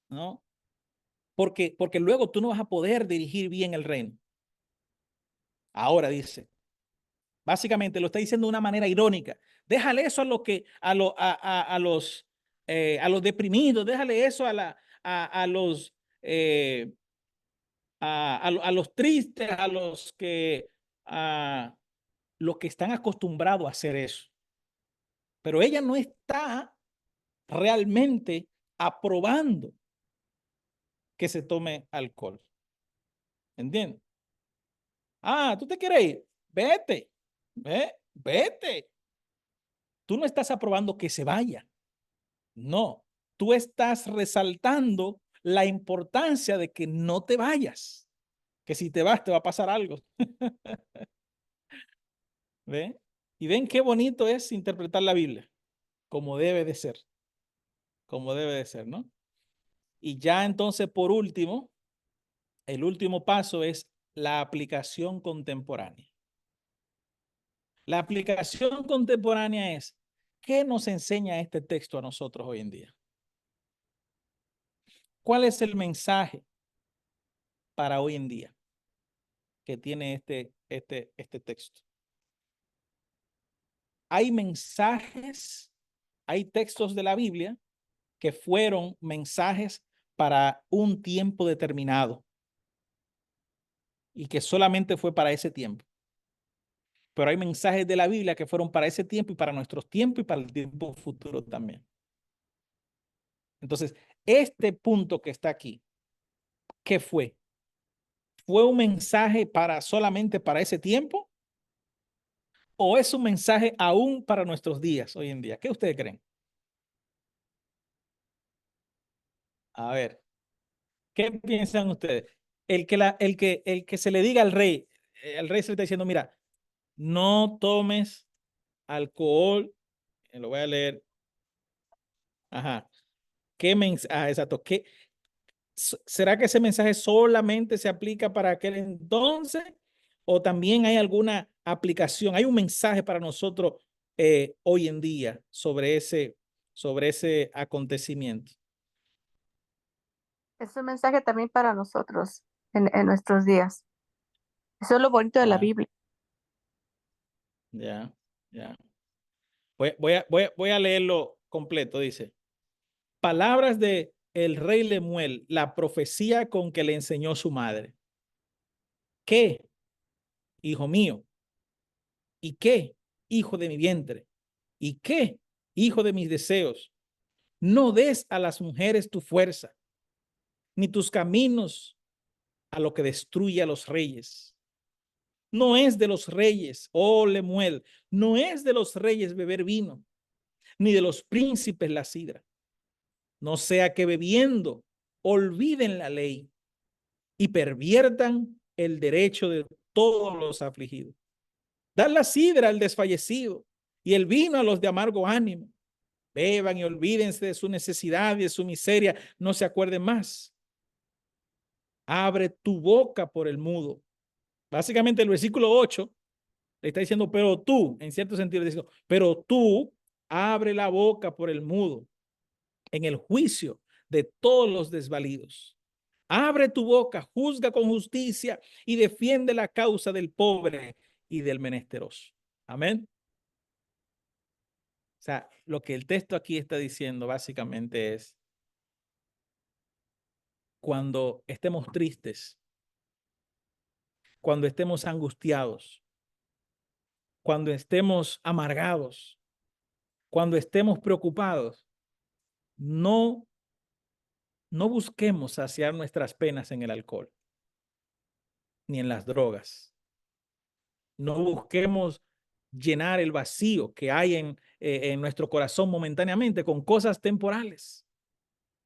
¿no? Porque luego tú no vas a poder dirigir bien el reino. Ahora dice, básicamente lo está diciendo de una manera irónica. Déjale eso a los deprimidos, déjale eso a los tristes, a los que están acostumbrados a hacer eso. Pero ella no está realmente aprobando que se tome alcohol. ¿Entiendes? Ah, ¿tú te quieres ir? Vete, vete. Tú no estás aprobando que se vaya. No, tú estás resaltando la importancia de que no te vayas. Que si te vas te va a pasar algo. ¿Ven? Y ven qué bonito es interpretar la Biblia, como debe de ser. Como debe de ser, ¿no? Y ya entonces, por último, el último paso es la aplicación contemporánea. La aplicación contemporánea es, ¿qué nos enseña este texto a nosotros hoy en día? ¿Cuál es el mensaje para hoy en día que tiene este texto? Hay mensajes, hay textos de la Biblia que fueron mensajes para un tiempo determinado y que solamente fue para ese tiempo. Pero hay mensajes de la Biblia que fueron para ese tiempo y para nuestros tiempos y para el tiempo futuro también. Entonces, este punto que está aquí, ¿qué fue? ¿Fue un mensaje para solamente para ese tiempo? ¿O es un mensaje aún para nuestros días hoy en día? ¿Qué ustedes creen? A ver, ¿qué piensan ustedes? El que se le diga al rey, el rey se le está diciendo, mira, no tomes alcohol, lo voy a leer. Ajá. Exacto. ¿Será que ese mensaje solamente se aplica para aquel entonces? ¿O también hay alguna aplicación? ¿Hay un mensaje para nosotros hoy en día sobre ese acontecimiento? Es un mensaje también para nosotros en nuestros días. Eso es lo bonito de la Ya, Biblia. ya, ya. Voy a leerlo completo. Dice, palabras de el rey Lemuel, la profecía con que le enseñó su madre. ¿Qué, hijo mío? ¿Y qué, hijo de mi vientre? ¿Y qué, hijo de mis deseos? No des a las mujeres tu fuerza, ni tus caminos a lo que destruye a los reyes. No es de los reyes, oh Lemuel, no es de los reyes beber vino, ni de los príncipes la sidra. No sea que bebiendo olviden la ley y perviertan el derecho de todos los afligidos. Dan la sidra al desfallecido y el vino a los de amargo ánimo. Beban y olvídense de su necesidad y de su miseria, no se acuerden más. Abre tu boca por el mudo. Básicamente el versículo 8 le está diciendo, pero tú, en cierto sentido, le dice, pero tú abre la boca por el mudo en el juicio de todos los desvalidos. Abre tu boca, juzga con justicia y defiende la causa del pobre y del menesteroso. Amén. O sea, lo que el texto aquí está diciendo básicamente es, cuando estemos tristes, cuando estemos angustiados, cuando estemos amargados, cuando estemos preocupados, no, no busquemos saciar nuestras penas en el alcohol, ni en las drogas. No busquemos llenar el vacío que hay en nuestro corazón momentáneamente con cosas temporales.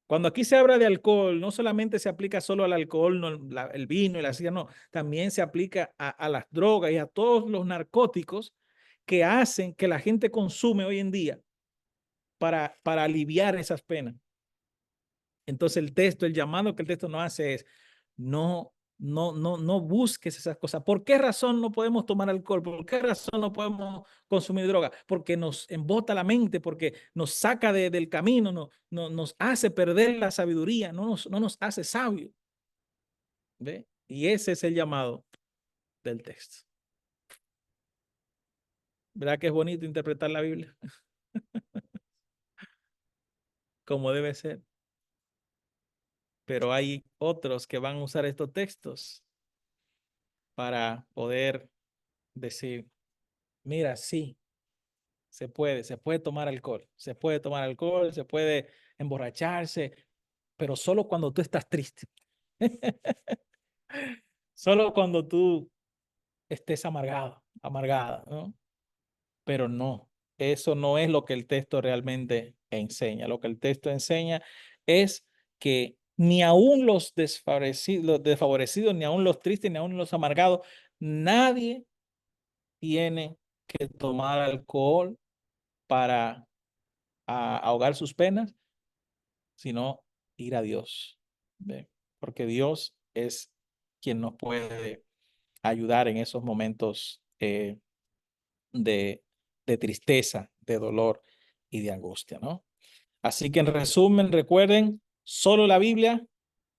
Cuando aquí se habla de alcohol, no solamente se aplica solo al alcohol, no, el vino y la sidra, no, también se aplica a las drogas y a todos los narcóticos que hacen que la gente consume hoy en día para aliviar esas penas. Entonces el llamado que el texto nos hace es, no busques esas cosas. ¿Por qué razón no podemos tomar alcohol? ¿Por qué razón no podemos consumir droga? Porque nos embota la mente, porque nos saca del camino, nos hace perder la sabiduría, no nos hace sabios. ¿Ve? Y ese es el llamado del texto. ¿Verdad que es bonito interpretar la Biblia? Como debe ser. Pero hay otros que van a usar estos textos para poder decir, mira, sí, se puede tomar alcohol, se puede emborracharse, pero solo cuando tú estás triste. Solo cuando tú estés amargado, amargada, ¿no? Pero no, eso no es lo que el texto realmente enseña. Lo que el texto enseña es que ni aún los desfavorecidos, ni aún los tristes, ni aún los amargados, nadie tiene que tomar alcohol para ahogar sus penas, sino ir a Dios. ¿Ve? Porque Dios es quien nos puede ayudar en esos momentos de, de tristeza, de dolor y de angustia, ¿no? Así que en resumen, recuerden, solo la Biblia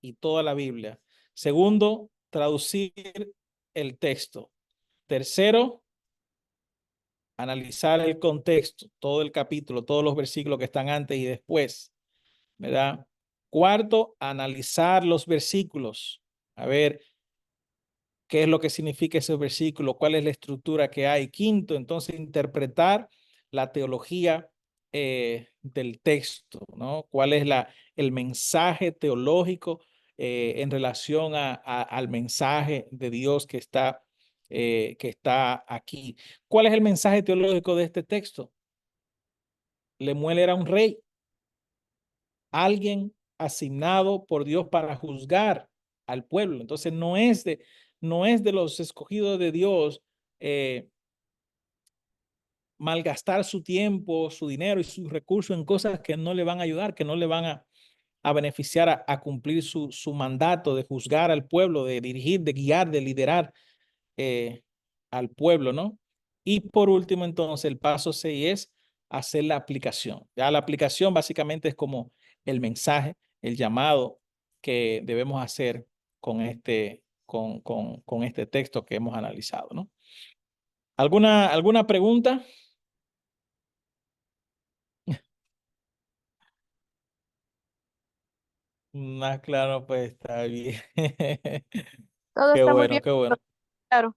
y toda la Biblia. Segundo, traducir el texto. Tercero, analizar el contexto, todo el capítulo, todos los versículos que están antes y después, ¿verdad? Cuarto, analizar los versículos, a ver qué es lo que significa ese versículo, cuál es la estructura que hay. Quinto, entonces, interpretar la teología del texto, ¿no? ¿Cuál es el mensaje teológico en relación al mensaje de Dios que está aquí? ¿Cuál es el mensaje teológico de este texto? Lemuel era un rey, alguien asignado por Dios para juzgar al pueblo. Entonces no es de los escogidos de Dios malgastar su tiempo, su dinero y sus recursos en cosas que no le van a ayudar, que no le van a beneficiar a cumplir su mandato de juzgar al pueblo, de dirigir, de guiar, de liderar al pueblo, ¿no? Y por último, entonces, el paso 6 es hacer la aplicación. Ya la aplicación básicamente es como el mensaje, el llamado que debemos hacer con con este texto que hemos analizado, ¿no? ¿Alguna pregunta? Más claro, pues está bien. Todo Qué está muy bien, bueno, qué bueno. claro.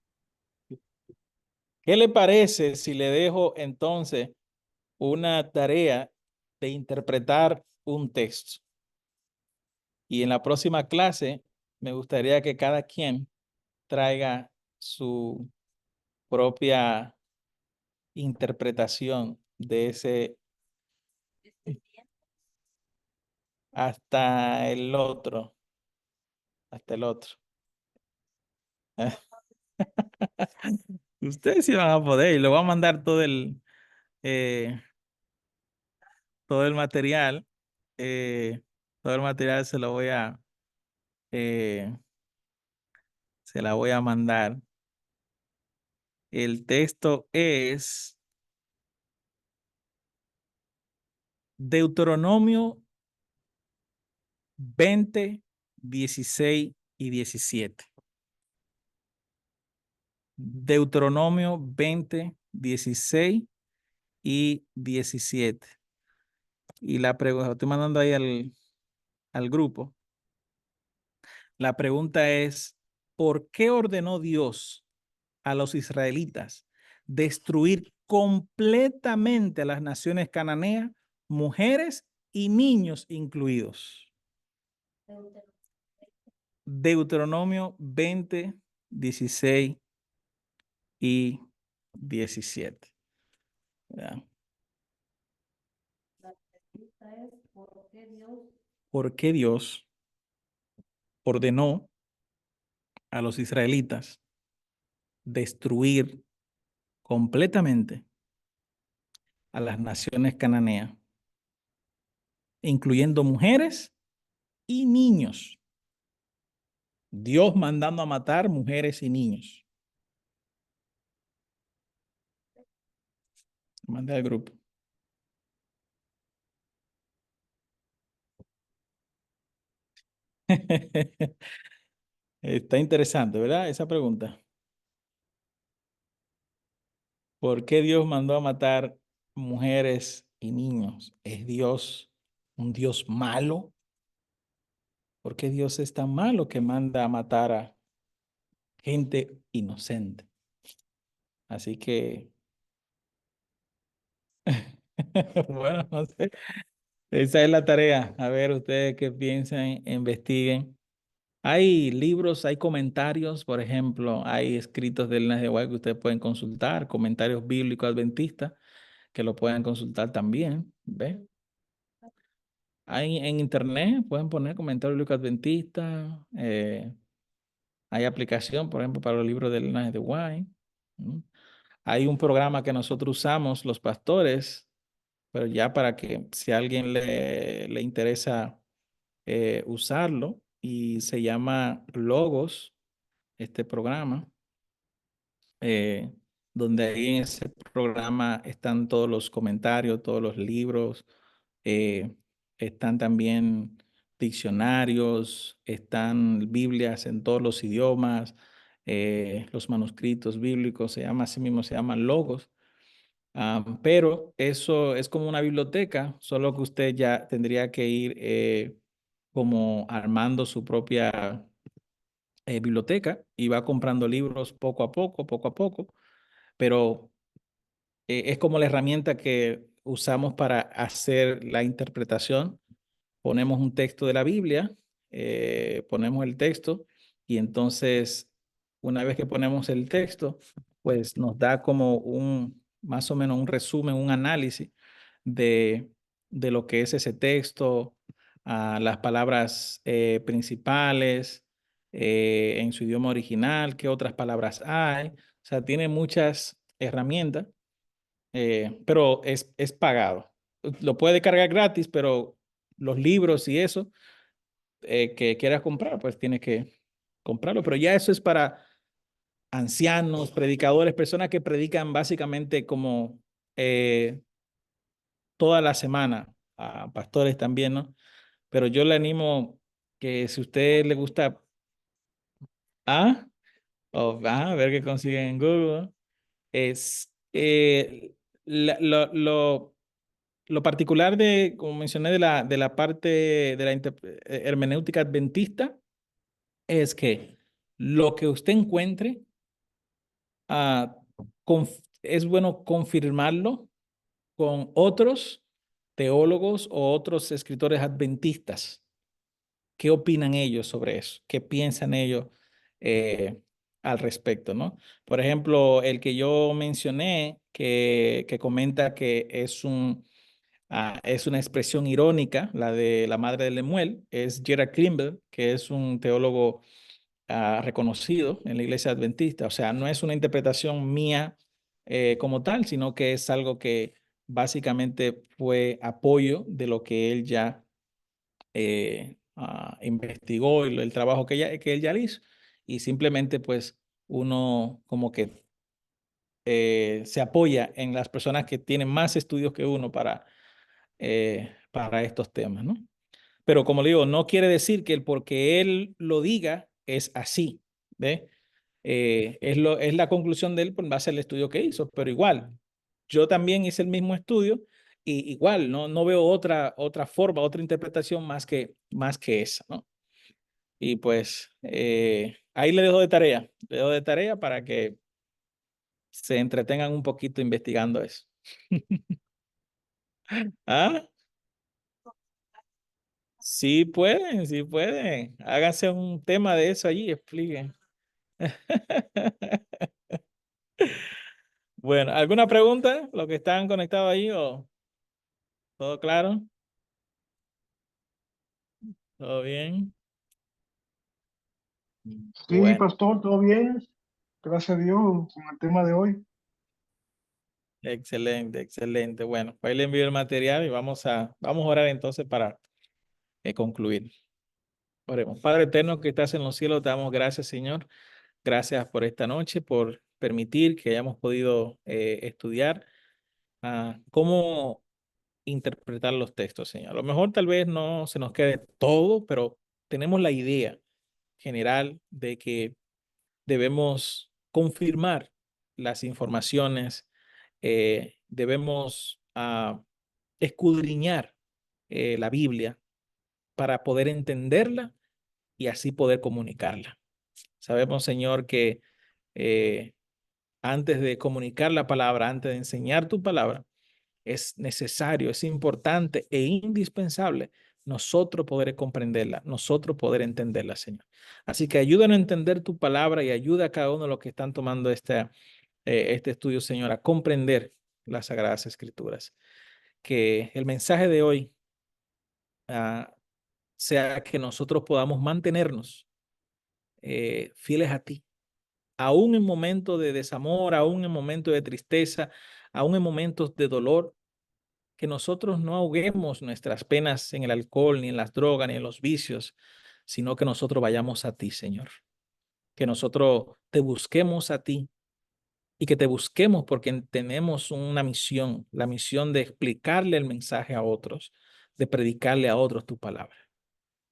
¿Qué le parece si le dejo entonces una tarea de interpretar un texto? Y en la próxima clase me gustaría que cada quien traiga su propia interpretación de ese hasta el otro, hasta el otro. Ustedes sí van a poder y le voy a mandar eh, todo el material. Todo el material eh, se la voy a mandar. El texto es Deuteronomio 20, 16 y 17. Deuteronomio 20, 16 y 17. Y la pregunta, estoy mandando ahí al grupo. La pregunta es, ¿por qué ordenó Dios a los israelitas destruir completamente a las naciones cananeas, mujeres y niños incluidos? Deuteronomio 20, 16 y 17. ¿Verdad? ¿Por qué Dios ordenó a los israelitas destruir completamente a las naciones cananeas, incluyendo mujeres y niños? Dios mandando a matar mujeres y niños. Mandé al grupo. Está interesante, ¿verdad? Esa pregunta. ¿Por qué Dios mandó a matar mujeres y niños? ¿Es Dios un Dios malo? ¿Por qué Dios es tan malo que manda a matar a gente inocente? Así que, bueno, no sé. Esa es la tarea. A ver, ustedes qué piensan, investiguen. Hay libros, hay comentarios, por ejemplo, hay escritos del Elena de White que ustedes pueden consultar, comentarios bíblicos adventistas que lo pueden consultar también, ¿ves? Hay en internet, pueden poner comentarios bíblicos adventistas, hay aplicación, por ejemplo, para los libros del Elena de White. ¿No? Hay un programa que nosotros usamos, los pastores, pero ya para que si a alguien le interesa usarlo, y se llama Logos, este programa. donde ahí en ese programa están todos los comentarios, todos los libros, están también diccionarios, están Biblias en todos los idiomas, los manuscritos bíblicos, así mismo se llaman logos. Pero eso es como una biblioteca, solo que usted ya tendría que ir como armando su propia biblioteca y va comprando libros poco a poco, pero es como la herramienta que usamos para hacer la interpretación. Ponemos un texto de la Biblia, ponemos el texto y entonces una vez que ponemos el texto, pues nos da como más o menos un resumen, un análisis de, de lo que es ese texto, las palabras principales en su idioma original, qué otras palabras hay. O sea, tiene muchas herramientas, pero es pagado. Lo puede cargar gratis, pero los libros y eso que quieras comprar, pues tienes que comprarlo. Pero ya eso es para ancianos, predicadores, personas que predican básicamente como toda la semana, a pastores también, ¿no? Pero yo le animo que si a usted le gusta, ah, a ver qué consigue en Google, ¿no? Es lo particular de, como mencioné, de la parte de la hermenéutica adventista es que lo que usted encuentre, ah, es bueno confirmarlo con otros teólogos o otros escritores adventistas. ¿Qué opinan ellos sobre eso? ¿Qué piensan ellos al respecto, ¿no? Por ejemplo, el que yo mencioné, que comenta que es una expresión irónica, la de la madre de Lemuel, es Gerard Kimball, que es un teólogo reconocido en la iglesia adventista. O sea, no es una interpretación mía como tal, sino que es algo que básicamente fue apoyo de lo que él ya investigó y el trabajo que él ya hizo. Y simplemente pues uno como que se apoya en las personas que tienen más estudios que uno para estos temas, ¿no? Pero como le digo, no quiere decir que el porque él lo diga es así, ¿ve? Es la conclusión de él por base al estudio que hizo, pero igual, yo también hice el mismo estudio y igual, no veo otra forma, otra interpretación más que esa, ¿no? Y pues ahí le dejo de tarea para que se entretengan un poquito investigando eso. ¿Ah? Sí pueden, sí pueden. Háganse un tema de eso allí, expliquen. Bueno, ¿alguna pregunta? ¿Los que están conectados ahí o todo claro? ¿Todo bien? Sí, Bueno, pastor, todo bien. Gracias a Dios con el tema de hoy. excelente, excelente. Bueno, pues ahí le envío el material y vamos a orar entonces para concluir. Oremos. Padre eterno que estás en los cielos, te damos gracias, Señor. Gracias por esta noche, por permitir que hayamos podido estudiar cómo interpretar los textos, Señor. A lo mejor tal vez no se nos quede todo, pero tenemos la idea general de que debemos confirmar las informaciones, debemos escudriñar la Biblia para poder entenderla y así poder comunicarla. Sabemos, Señor, que eh, antes de comunicar la palabra, antes de enseñar tu palabra, es necesario, es importante e indispensable nosotros poder comprenderla, nosotros poder entenderla, Señor. Así que ayúdanos a entender tu palabra y ayuda a cada uno de los que están tomando este estudio, Señor, a comprender las Sagradas Escrituras. Que el mensaje de hoy sea que nosotros podamos mantenernos fieles a ti, aún en momentos de desamor, aún en momentos de tristeza, aún en momentos de dolor, que nosotros no ahoguemos nuestras penas en el alcohol, ni en las drogas, ni en los vicios, sino que nosotros vayamos a ti, Señor. Que nosotros te busquemos a ti y que te busquemos porque tenemos una misión, la misión de explicarle el mensaje a otros, de predicarle a otros tu palabra.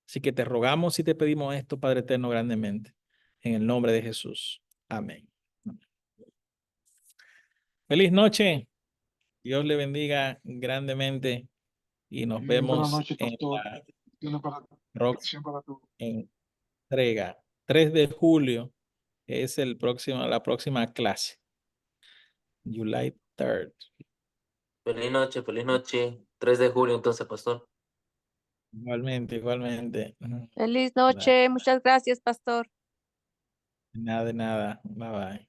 Así que te rogamos y te pedimos esto, Padre eterno, grandemente, en el nombre de Jesús. Amén. Feliz noche. Dios le bendiga grandemente y nos Buenas vemos noches, en pastor. la Bendición para próxima todos. entrega. 3 de julio es la próxima clase. July 3rd. Feliz noche, feliz noche. 3 de julio entonces, pastor. Igualmente, igualmente. Feliz noche. Muchas gracias, pastor. Nada, de nada. Bye bye.